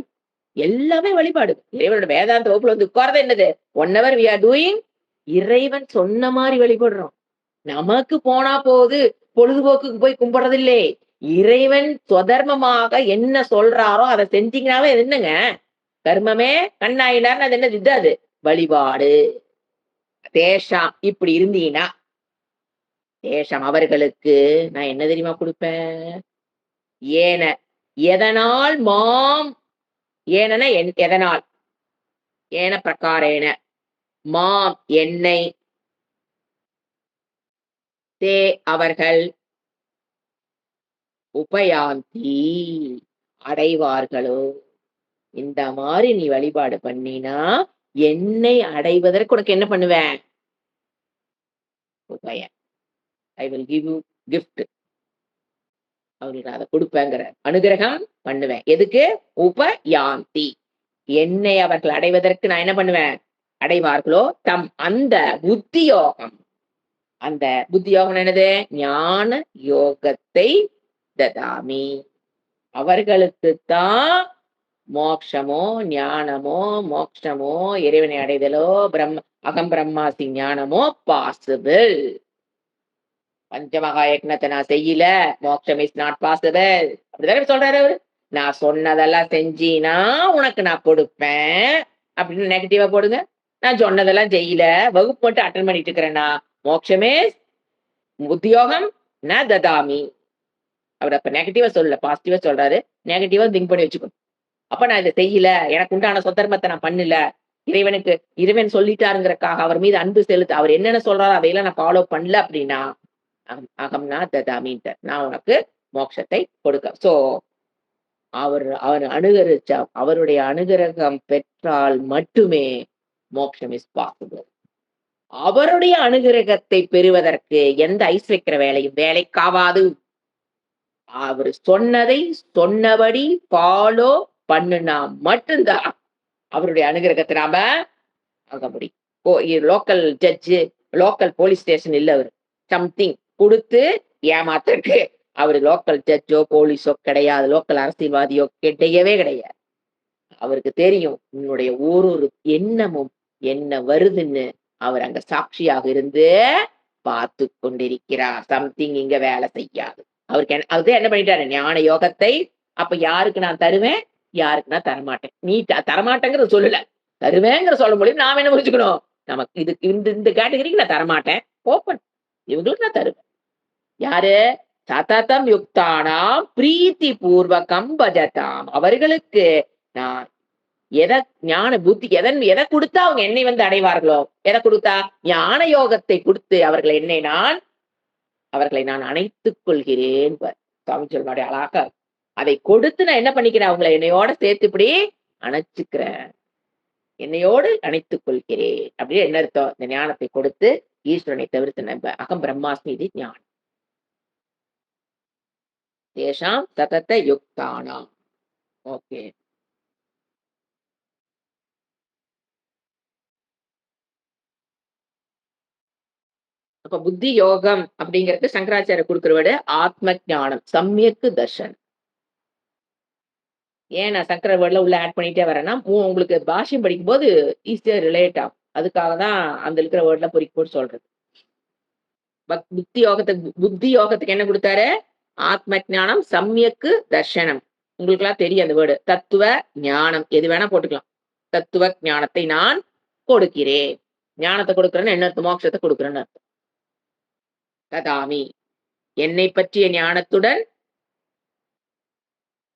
எல்லாமே வழிபாடு. இறைவனோட வேதாந்த வகுப்புல வந்து உட்கார்றது என்னது? 1 hour we are doing இறைவன் சொன்ன மாதிரி வழிபடுறோம். நமக்கு போனா போது பொழுதுபோக்குக்கு போய் கும்பிடுறது இல்லை. இறைவன் சுதர்மமாக என்ன சொல்றாரோ அதை செஞ்சீங்கனாவே என்னங்க கர்மமே கண்ணாயினார்னு அது என்னது? இது அது வழிபாடு. தேஷாம் இப்படி இருந்தீங்கன்னா தேஷம் அவர்களுக்கு நான் என்ன தெரியுமா கொடுப்பேன்? ஏன எதனால் மாம் ஏனன எதனால் ஏன பிரகாரேன மாம் என்னை தே அவர்கள் உபயாந்தி அடைவார்களோ. இந்த மாதிரி நீ வழிபாடு பண்ணினா என்னை அடைவதற்கு உனக்கு என்ன பண்ணுவேன்? உபயம். I will give you gift. அவங்களுக்கு நான் அதை கொடுப்பேங்கிற அனுகிரகம் பண்ணுவேன். எதுக்கு? உபயாந்தி. என்னை அவர்கள் அடைவதற்கு நான் என்ன பண்ணுவேன்? அடைவார்களோ தம் அந்த புத்தியோகம். அந்த புத்தியோகம் என்னது? ஞான யோகத்தை ததாமி. அவர்களுக்குத்தான் மோட்சமோ ஞானமோ மோட்சமோ இறைவனை அடைதலோ அகம் பிரம்மாசி ஞானமோ பாசிபிள். பஞ்சமகா யக்னத்தை நான் செய்யல, மோட்சம் இஸ் நாட் பாசிபிள் அப்படிதானே சொல்றாரு அவரு. நான் சொன்னதெல்லாம் செஞ்சினா உனக்கு நான் கொடுப்பேன் அப்படின்னு நெகட்டிவா போடுங்க. நான் சொன்னதெல்லாம் செய்யல, வகுப்பு மட்டும் அட்டன் பண்ணிட்டு இருக்கிறேன்னா மோட்சமே உத்தியோகம் ந ததாமி. அவர் அப்ப நெகட்டிவா சொல்லல, பாசிட்டிவா சொல்றாரு. நெகட்டிவா திங்க் பண்ணி வச்சுக்கணும். அப்ப நான் இதை செய்யல, எனக்கு உண்டான சொத்தர்மத்தை நான் பண்ணல, இறைவன் சொல்லிட்டாருங்கிறக்காக அவர் மீது அன்பு செலுத்த அவர் என்னென்ன சொல்றாரோ அதையெல்லாம் நான் ஃபாலோ பண்ணல அப்படின்னா அகம்னா ததாமின்ட்டு நான் உனக்கு மோட்சத்தை கொடுக்க. சோ அவர் அனுகரிச்சா அவருடைய அனுகிரகம் பெற்றால் மட்டுமே மோட்சம் இஸ் பாசிபிள். அவருடைய அனுகிரகத்தை பெறுவதற்கு எந்த ஐஸ் வைக்கிற வேலைக்காவாது. அவர் சொன்னதை சொன்னபடி ஃபாலோ பண்ணுனா மட்டும்தான் அவருடைய அனுகிரகத்தை நாம ஆக முடியும். Local judge, local police station இல்ல. அவரு சம்திங் கொடுத்து ஏமாத்திருக்கு. அவரு லோக்கல் ஜட்ஜோ போலீஸோ கிடையாது, லோக்கல் அரசியல்வாதியோ கிடையவே கிடையாது. அவருக்கு தெரியும் உன்னுடைய ஒரு எண்ணமும் என்ன வருதுன்னு அவர் அங்க சாட்சியாக இருந்து பார்த்து கொண்டிருக்கிறார். சம்திங் இங்க வேலை செய்யாது. அவருக்கு அதுதான் என்ன பண்ணிட்டாரு? ஞான யோகத்தை. அப்ப யாருக்கு நான் தருவேன், யாருக்கு நான் தரமாட்டேன். நீ தரமாட்டேங்கிறது சொல்லல, தருவேங்கிற சொல்ல முடியும். நாம என்ன புரிஞ்சுக்கணும்? நமக்கு இது இந்த கேட்டகரிக்கு நான் தரமாட்டேன், ஓப்பன். இவங்களுக்கு நான் தருவேன். யாரு? சததம் யுக்தானாம் பிரீத்தி பூர்வகம் பஜதாம். அவர்களுக்கு நான் எதை ஞான புத்தி எதை கொடுத்தா அவங்க என்னை வந்து அடைவார்களோ, எதை கொடுத்தா? ஞான யோகத்தை கொடுத்து அவர்களை நான் அணைத்துக் கொள்கிறேன். சுவாமி சொல்லுடைய அழகா அதை கொடுத்து நான் என்ன பண்ணிக்கிறேன்? அவங்களை என்னையோட சேர்த்து இப்படி அணைச்சுக்கிறேன், என்னையோடு அணைத்துக் கொள்கிறேன். அப்படியே என்ன அர்த்தம்? இந்த ஞானத்தை கொடுத்து ஈஸ்வரனை தவிர்த்து நம்ம அகம் பிரம்மாஸ்மி இது ஞானம். தேஷாம் சதத யுக்தானாம். ஓகே. அப்ப புத்தி யோகம் அப்படிங்கிறது சங்கராச்சாரிய கொடுக்கிறவட ஆத்ம ஞானம், சம்யக்கு தர்ஷன். ஏன் நான் சங்கர வேர்ட்ல உள்ள ஆட் பண்ணிட்டே வரேன்னா உங்களுக்கு பாஷ்யம் படிக்கும் போது ஈஸியா ரிலேட் ஆகும். அதுக்காக தான் அந்த இருக்கிற வேர்ட்ல பொறிக்க போட்டு சொல்றது. புத்தி யோகத்துக்கு என்ன கொடுத்தாரு? ஆத்ம ஞானம், சம்யக்கு தர்ஷனம். உங்களுக்கு எல்லாம் தெரியும் அந்த வேர்டு. தத்துவ ஞானம் எது வேணா போட்டுக்கலாம். தத்துவ ஞானத்தை நான் கொடுக்கிறேன். ஞானத்தை கொடுக்கிறேன்னு என்ன அர்த்தம்? மோட்சத்தை கொடுக்கிறேன்னு அர்த்தம். ததாமி, என்னை பற்றிய ஞானத்துடன்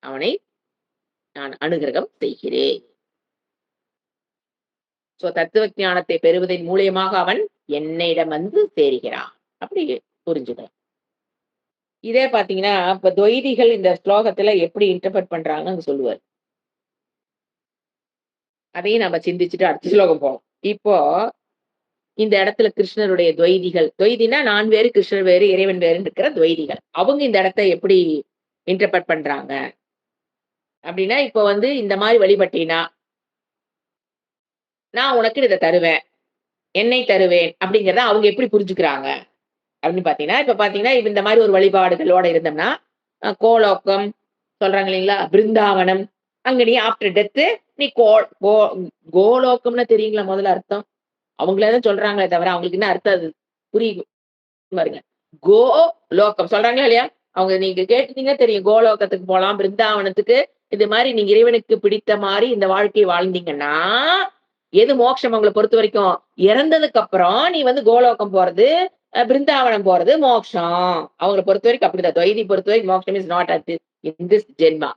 அவனை நான் அனுகிரகம் செய்கிறேன். சோ தத்துவ ஞானத்தை பெறுவதன் மூலியமாக அவன் என்னிடம் வந்து சேருகிறான். அப்படி புரிஞ்சுக்கலாம். இதே பாத்தீங்கன்னா இப்ப துவைதிகள் இந்த ஸ்லோகத்துல எப்படி இன்டர்பிரட் பண்றாங்கன்னு சொல்லுவார். அதையும் நம்ம சிந்திச்சுட்டு அடுத்த ஸ்லோகம் போவோம். இப்போ இந்த இடத்துல கிருஷ்ணருடைய துவைதினா நான் வேறு கிருஷ்ணர் வேறு இறைவன் வேறுன்னு இருக்கிற துவைதிகள் அவங்க இந்த இடத்த எப்படி இன்டர்பிரட் பண்றாங்க அப்படின்னா, இப்ப வந்து இந்த மாதிரி வழிபட்டினா நான் உனக்கு இதை தருவேன், என்னை தருவேன் அப்படிங்கிறத அவங்க எப்படி புரிஞ்சுக்கிறாங்க அப்படின்னு பாத்தீங்கன்னா, இப்ப பாத்தீங்கன்னா இந்த மாதிரி ஒரு வழிபாடுகளோட இருந்தோம்னா கோலோக்கம் சொல்றாங்க இல்லைங்களா, பிருந்தாவனம். அங்க நீ ஆஃப்டர் டெத்து நீ கோலோக்கம்னு தெரியுங்களா? முதல்ல அர்த்தம் அவங்களதான் சொல்றாங்களே தவிர அவங்களுக்கு என்ன அர்த்தம் அது புரியும் பாருங்க. கோ லோக்கம் சொல்றாங்களா இல்லையா? அவங்க நீங்க கேட்டீங்கன்னா தெரியும். கோலோகத்துக்கு போலாம், பிருந்தாவனத்துக்கு. இது மாதிரி நீங்க இறைவனுக்கு பிடித்த மாதிரி இந்த வாழ்க்கையை வாழ்ந்தீங்கன்னா எது மோட்சம் அவங்களை பொறுத்த வரைக்கும்? இறந்ததுக்கு அப்புறம் நீ வந்து கோலோகம் போறது, பிருந்தாவனம் போறது மோட்சம். அவங்களை பொறுத்த வரைக்கும் அப்படிதான். துவைதி பொறுத்த வரைக்கும் மோட்சம் is not at in this ஜென்மா.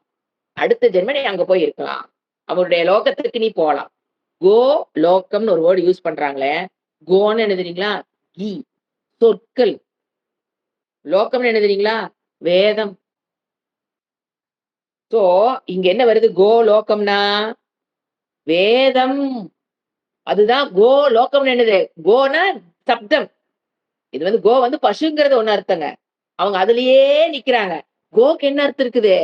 அடுத்த ஜென்ம நீ அங்க போய் இருக்கலாம், அவருடைய லோகத்துக்கு நீ போலாம். கோ லோக்கம்னு ஒரு வேர்டு யூஸ் பண்றாங்களே, கோன்னு என்ன தெரியுங்களா? கீ, சொற்கள். லோக்கம்னு என்ன தெரியுங்களா? வேதம். சோ இங்க என்ன வருது? கோ லோக்கம்னா வேதம். அதுதான் கோ லோக்கம்னு என்னது? கோனா சப்தம். இது வந்து கோ வந்து பசுங்கிறது ஒண்ணு அர்த்தங்க. அவங்க அதிலேயே நிக்கிறாங்க. கோக்கு என்ன அர்த்தம் இருக்குது?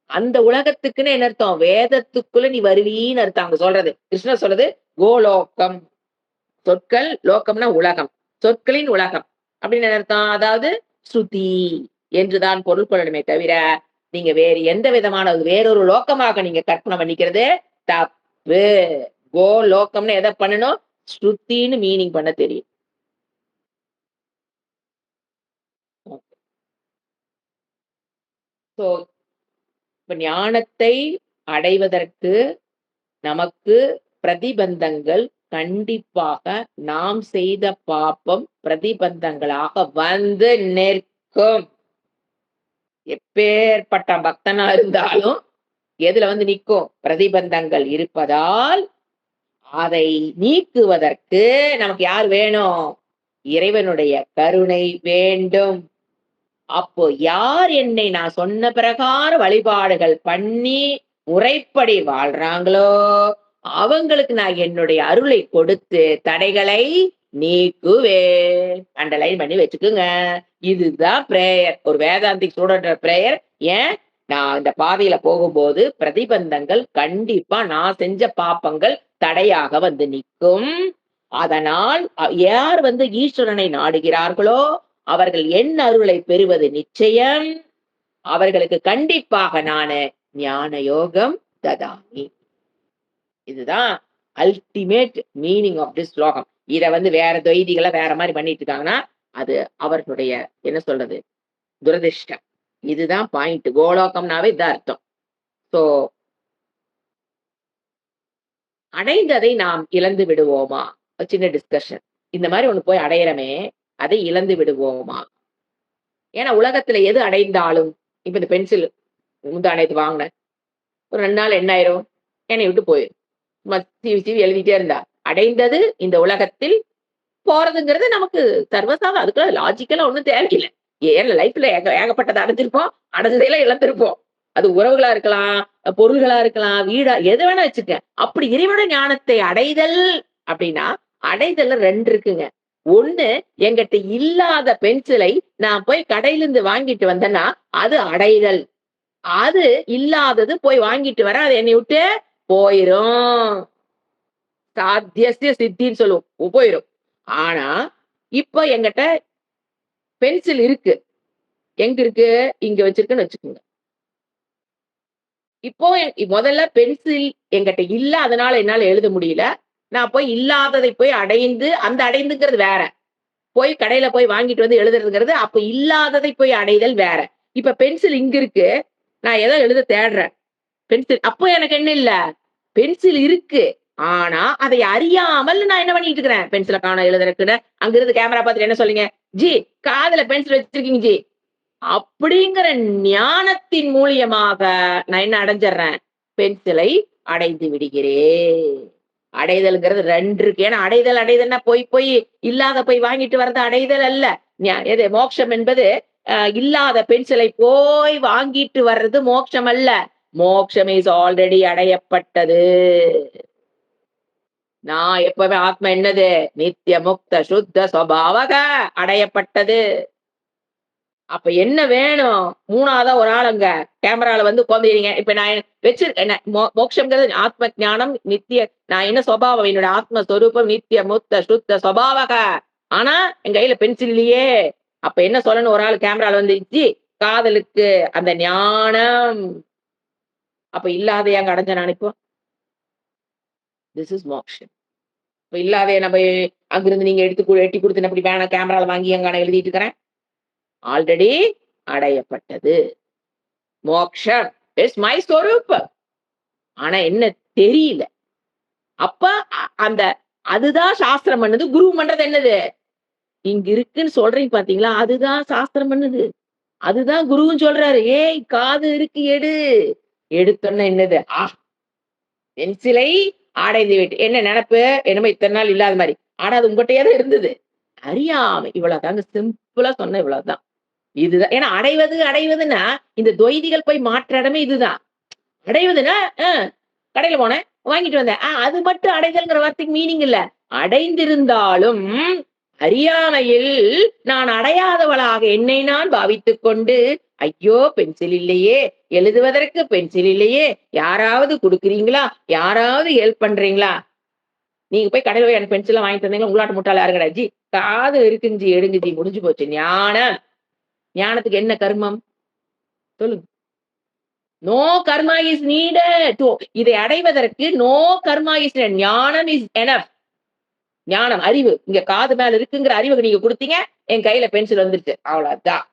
அந்த உலகத்துக்குன்னு என்ன அர்த்தம்? வேதத்துக்குள்ள நீ வருவீன்னு அர்த்தம் அங்க சொல்றது. கிருஷ்ணர் சொல்றது கோலோகம். சொற்கள் லோகம்னா உலகம். சொற்களின் உலகம். அப்படின்னு என்ன அர்த்தம்? அதாவது ஸ்ருதி என்றுதான் பொருள் கொள்ளணுமே தவிர, நீங்க வேறு எந்த விதமான வேறொரு லோகமாக நீங்க கற்பனை பண்ணிக்கிறது தப்பு. கோலோகம்னு எத பண்ணணும்? ஸ்ருதின்னு மீனிங் பண்ண தெரியும். சோ, இப்ப ஞானத்தை அடைவதற்கு நமக்கு பிரதிபந்தங்கள் கண்டிப்பாக நாம் செய்த பாப்பம் பிரதிபந்தங்களாக வந்து நிற்கும். எப்பேற்பட்ட பக்தனா இருந்தாலும் எதுல வந்து நிற்கும்? பிரதிபந்தங்கள் இருப்பதால் அதை நீக்குவதற்கு நமக்கு யார் வேணும்? இறைவனுடைய கருணை வேண்டும். அப்போ யார் என்னை நான் சொன்ன பிரகாரம் வழிபாடுகள் பண்ணி முறைப்படி வாழ்றாங்களோ, அவங்களுக்கு நான் என்னுடைய அருளை கொடுத்து தடைகளை நீக்குவேன். அண்டர்லைன் பண்ணி வச்சுக்குங்க. இதுதான் பிரேயர். ஒரு வேதாந்திக் ஸ்டூடண்ட் பிரேயர். ஏன்? நான் இந்த பாதையில போகும்போது பிரதிபந்தங்கள் கண்டிப்பா நான் செஞ்ச பாப்பங்கள் தடையாக வந்து நிற்கும். அதனால் யார் வந்து ஈஸ்வரனை நாடுகிறார்களோ அவர்கள் என் அருளை பெறுவது நிச்சயம். அவர்களுக்கு கண்டிப்பாக நானு ஞான யோகம் ததாமி. இதுதான் அல்டிமேட் மீனிங் ஆஃப் திஸ் ஸ்லோகம். இத வந்து வேற துவைதிகள வேற மாரி பண்ணிட்டு இருக்காங்கன்னா, அது அவர்களுடைய என்ன சொல்றது? துரதிர்ஷ்டம். இதுதான் பாயிண்ட். கோலோகம்னாவே இதான் அர்த்தம். சோ அடைந்ததை நாம் இழந்து விடுவோமா? ஒரு சின்ன டிஸ்கஷன். இந்த மாரி ஒண்ணு போய் அடையறமே, அதை இழந்து விடுவோமா? ஏன்னா உலகத்துல எது அடைந்தாலும், இப்ப இந்த பென்சில் முந்தா நேத்து வாங்குனேன். ஒரு 2 நாள் என்ன ஆயிரும்? என்னைய விட்டு போயிரும். சும்மா சீவி சீவி எழுதிட்டே இருந்தா. அடைந்தது இந்த உலகத்தில் போறதுங்கிறது நமக்கு சர்வசாதாரணம். அதுக்குள்ள லாஜிக்கலா ஒண்ணும் தேவையில்ல. ஏன் லைஃப்ல ஏகப்பட்டத அடைஞ்சிருப்போம். அடைஞ்சதையெல்லாம் இழந்திருப்போம். அது உறவுகளா இருக்கலாம், பொருள்களா இருக்கலாம், வீடா எது வேணா வச்சுக்க. அப்படி இறைவனுடைய ஞானத்தை அடைதல் அப்படின்னா, அடைதல்ல 2 இருக்குங்க. ஒண்ணு என்கிட்ட இல்லாத பென்சிலை நான் போய் கடையிலிருந்து வாங்கிட்டு வந்தேன்னா, அது அடைதல். அது இல்லாதது போய் வாங்கிட்டு வரேன். அது என்னைய விட்டு போயிரும். சாத்தியஸ்ய சித்தின்னு சொல்லுவோம். போயிரும். ஆனா, இப்ப என்கிட்ட பென்சில் இருக்கு. எங்க இருக்கு? இங்க வச்சிருக்கேன்னு வச்சுக்கோங்க. இப்போ முதல்ல பென்சில் என்கிட்ட இல்ல. அதனால என்னால எழுத முடியல. நான் போய் இல்லாததை போய் அடைந்து அந்த அடைந்துங்கிறது வேற. போய் கடையில போய் வாங்கிட்டு வந்து எழுதுறதுங்கிறது, அப்ப இல்லாததை போய் அடைதல் வேற. இப்ப பென்சில் இங்க இருக்கு. நான் ஏதோ எழுத தேடுறேன். பென்சில் அப்போ எனக்கு என்ன இல்ல? பென்சில் இருக்கு. ஆனா, அதை அறியாமல் நான் என்ன பண்ணிட்டு இருக்கிறேன்? பென்சில காணோம் எழுதுறதுக்குன்னு. அங்கிருந்து கேமரா பார்த்துட்டு என்ன சொல்றீங்க? "ஜி, காதுல பென்சில் வச்சிருக்கீங்க ஜி." அப்படிங்கிற ஞானத்தின் மூலியமாக நான் என்ன அடைஞ்சர்றேன்? பென்சிலை அடைந்து விடுகிறேன். அடைதல்ங்கிறது 2 இருக்கு. ஏன்னா அடைதல்னா போய் இல்லாத போய் வாங்கிட்டு வர்றது அடைதல் அல்ல. எது மோட்சம் என்பது இல்லாத பென்சிலை போய் வாங்கிட்டு வர்றது மோட்சம் அல்ல. மோட்சம் இஸ் ஆல்ரெடி அடையப்பட்டது. நான் எப்பவுமே ஆத்மா என்னது? நித்திய முக்த சுத்த சுபாவக அடையப்பட்டது. அப்ப என்ன வேணும்? 3வதா ஒரு ஆள் அங்க கேமரால வந்து உட்கார்ந்துறீங்க. இப்ப நான் வச்சிருக்கேன் மோட்சம்ங்கிறது ஆத்ம ஞானம், நித்திய நான் என்ன சுபாவம்? என்னோட ஆத்ம ஸ்வரூபம் நித்திய முக்த சுத்த சுபாவக. ஆனா, என் கையில பென்சில் இல்லையே. அப்ப என்ன சொல்லணும்? ஒரு ஆள் கேமரால வந்து, "ஜி, காதலுக்கு அந்த ஞானம்." அப்ப இல்லாதய அங்க அடைஞ்சேன் நான் இப்போ. திஸ் இஸ் மோக்ஷம். இப்ப இல்லாதய நம்ம அங்கிருந்து நீங்க எட்டி குடுத்து அப்படி வேணாம் கேமரால வாங்கி அங்க நான் எழுதிட்டு இருக்கிறேன். ஆல்ரெடி அடையப்பட்டது. மோக்ஷம் இஸ் மை ஸ்வரூபம். ஆனா என்ன தெரியல. அப்ப அந்த அதுதான் சாஸ்திரம் பண்ணுது. குரு பண்றது என்னது? இங்க இருக்குன்னு சொல்றீங்க பாத்தீங்களா? அதுதான் சாஸ்திரம் பண்ணுது. அதுதான் குருவும் சொல்றாரு. "ஏய் காது இருக்கு எடு." எடுத்தோன்னே என்னது? பென்சிலை அடைந்து விட்டு என்ன நெனப்பு? என்னமோ இத்தன நாள் இல்லாத மாரி. ஆனா அது உங்கட்டயே தான் இருந்தது. அறியாமை. இவ்வளவுதாங்க சிம்பிளா சொன்னா இவ்வளவுதான். இதுதான். ஏன்னா அடைவதுன்னா, இந்த தொய்திகள் போய் மாற்ற இடமே இதுதான். அடைவதுன்னா, கடையில போனேன், வாங்கிட்டு வந்தேன். அது மட்டும் அடைதல்ங்கிற வார்த்தைக்கு மீனிங் இல்ல. அடைந்திருந்தாலும், அறியாமையில் நான் அடையாதவளாக என்னை நான் பாவித்துக் கொண்டு, ஐயோ பென்சில் இல்லையே, எழுதுவதற்கு பென்சில் இல்லையே, யாராவது குடுக்குறீங்களா, யாராவது ஹெல்ப் பண்றீங்களா? நீங்க போய் கடையில போய் எனக்கு பென்சில்லாம் வாங்கி தந்தீங்களா, உங்களாட்ட முட்டாள் யாரு கிடையாது ஜி. காது இருக்குங்க ஜி, எடுங்க ஜி, முடிஞ்சு போச்சு. ஞானம். ஞானத்துக்கு என்ன கர்மம்? சொல்லுங்க. No karma is needed to இதை அடைவதற்கு நோ கர்மா இஸ் நீடட். ஞானம் இஸ் எனஃப். ஞானம், அறிவு. இங்க காது மேல இருக்குங்கிற அறிவுக்கு நீங்க குடுத்தீங்க, என் கையில பென்சில் வந்துருச்சு. அவ்வளவுதான்.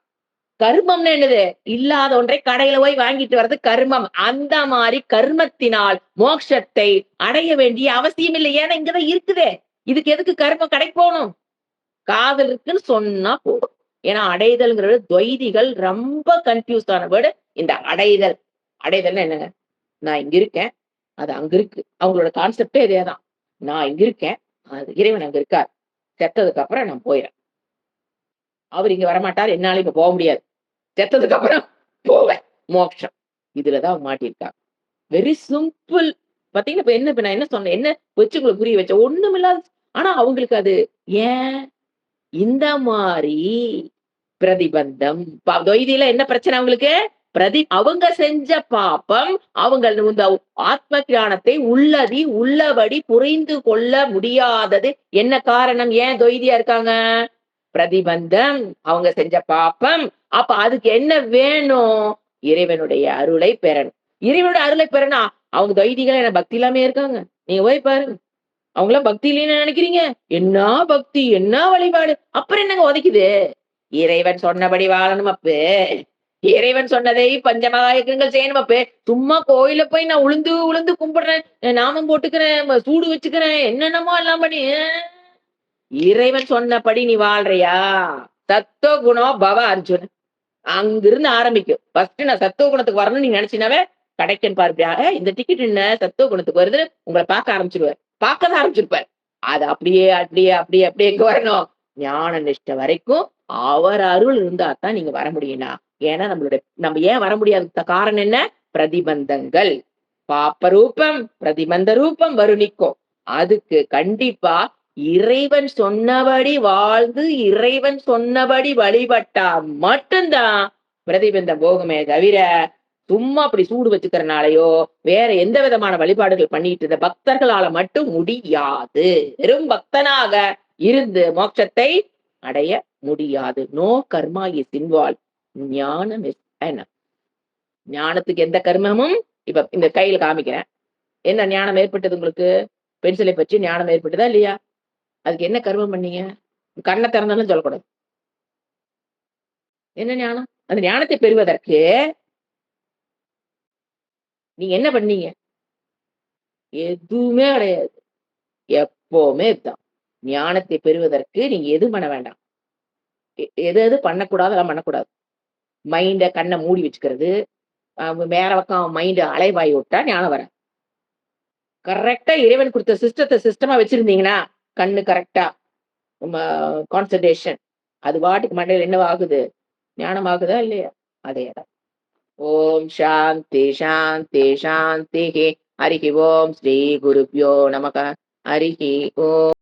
கர்மம்னு என்னது? இல்லாத ஒன்றை கடையில போய் வாங்கிட்டு வர்றது கர்மம். அந்த மாரி கர்மத்தினால் மோட்சத்தை அடைய வேண்டிய அவசியம் இல்லை. ஏன்னா இங்கதான் இருக்குதே. இதுக்கு எதுக்கு கர்மம் கடைக்கு போகணும்? காதல் இருக்குன்னு சொன்னா போதும். ஏன்னா அடைதல்ங்கிறது துவைதிகள் ரொம்ப கன்ஃபியூஸ் ஆன வேர்டு இந்த அடைதல். அடைதல்னா என்னங்க? நான் இங்க இருக்கேன். அது அங்க இருக்கு. அவங்களோட கான்செப்டே இதேதான். நான் இங்க இருக்கேன். அது இறைவன் அங்க இருக்கார். செத்ததுக்கு அப்புறம் நான் போயிறேன். அவரு இங்க வரமாட்டார். என்னால இப்ப போக முடியாது. செத்ததுக்கு அப்புறம் போவேன். மோட்சம். இதுலதான் அவங்க மாட்டியிருக்காங்க. Very simple. பாத்தீங்கன்னா, இப்ப நான் என்ன சொன்னேன்? என்ன வச்சு உங்களுக்கு புரிய வச்சேன்? ஒண்ணுமில்லாத ஆனா அவங்களுக்கு அது ஏன்? இந்த மாரி பிரதிபந்தம். தொய்தியில என்ன பிரச்சனை அவங்களுக்கு? அவங்க செஞ்ச பாப்பம், அவங்க இந்த ஆத்ம ஞானத்தை உள்ளபடி புரிந்து கொள்ள முடியாதது என்ன காரணம்? ஏன் தொய்தியா இருக்காங்க? பிரதிபந்தம். அவங்க செஞ்ச பாப்பம். அப்ப அதுக்கு என்ன வேணும்? இறைவனுடைய அருளை பெறணும். இறைவனுடைய அருளை பெறணும். அவங்க தொய்திகள் என்ன பக்தி இல்லாமயே இருக்காங்க. நீங்க போய் பாருங்க. அவங்களாம் பக்தி இல்லைன்னு நினைக்கிறீங்க? என்ன பக்தி, என்ன வழிபாடு. அப்புறம் என்னங்க உதைக்குது? இறைவன் சொன்னபடி வாழணும் அப்பு. இறைவன் சொன்னதை பஞ்சமகாயக்கங்கள் செய்யணும் அப்பு. சும்மா கோயில்ல போய் நான் உழுந்து உழுந்து கும்பிடுறேன். நாமம் போட்டுக்கிறேன், சூடு வச்சுக்கிறேன், என்னென்னமோ எல்லாம் பண்ணி இறைவன் சொன்னபடி நீ வாழ்றியா? சத்தோ குணம் பவ அர்ஜுன். அங்கிருந்து ஆரம்பிக்கும். ஃபர்ஸ்ட் நான் சத்துவ குணத்துக்கு வரணும்னு நீங்க நினைச்சீங்கன்னாவே கிடைக்குன்னு பார்ப்பியா? இந்த டிக்கெட் என்ன சத்துவ குணத்துக்கு வருது, உங்கள பார்க்க ஆரம்பிச்சுருவார். பார்க்கதான் ஆரம்பிச்சிருப்பார். அது அப்படியே எங்க வரணும்? ஞான நிஷ்டை வரைக்கும் அவர் அருள் இருந்தா தான் நீங்க வர முடியும்னா. ஏன்னா நம்ம ஏன் வர முடியாத காரணம் என்ன? பிரதிபந்தங்கள். பாப்ப ரூபம், பிரதிபந்த ரூபம் வருணிக்கும். அதுக்கு கண்டிப்பா இறைவன் சொன்னபடி வாழ்ந்து, இறைவன் சொன்னபடி வழிபட்டா மட்டும்தான் பிரதிபந்தம் போகுமே தவிர, சும்மா அப்படி சூடு வச்சுக்கிறனாலயோ, வேற எந்த விதமான வழிபாடுகள் பண்ணிட்டு இருந்த பக்தர்களால மட்டும் முடியாது. வெறும் பக்தனாக இருந்து மோட்சத்தை அடைய முடியாது. No karma is involve. ஞானம் இஸ் எனஃப். ஞானத்துக்கு எந்த கர்மமும் இப்ப இந்த கையில காமிக்கிறேன். என்ன ஞானம் ஏற்பட்டது உங்களுக்கு? பென்சிலை பற்றி ஞானம் ஏற்பட்டதா இல்லையா? அதுக்கு என்ன கர்மம் பண்ணீங்க? கண்ண திறந்தாலும் சொல்லக்கூடாது. என்ன ஞானம்? அந்த ஞானத்தை பெறுவதற்கு நீங்க என்ன பண்ணீங்க? எதுவுமே கிடையாது. எப்பவுமே இதுதான். ஞானத்தை பெறுவதற்கு நீங்க எதுவும் பண்ண வேண்டாம். எது எது பண்ணக்கூடாதோ அதெல்லாம் பண்ணக்கூடாது. கண்ண மூடி வச்சுக்கிறது, வேற பக்கம் மைண்ட் அலைவாய் விட்டா ஞானம் வராது. கரெக்ட்டா இறைவன் குடுத்த சிஸ்டமா வச்சிருந்தீங்கன்னா, கண்ணு கரெக்ட்டா கான்சன்ட்ரேஷன். அது பாட்டுக்கு மண்டையில என்னவாகுது? ஞானம் ஆகுதா இல்லையா? அதேதான். ஓம் சாந்தி சாந்தி சாந்திஹி. ஹரிஹி ஓம் ஸ்ரீ குருப்யோ நமக. ஹரிஹி ஓம்.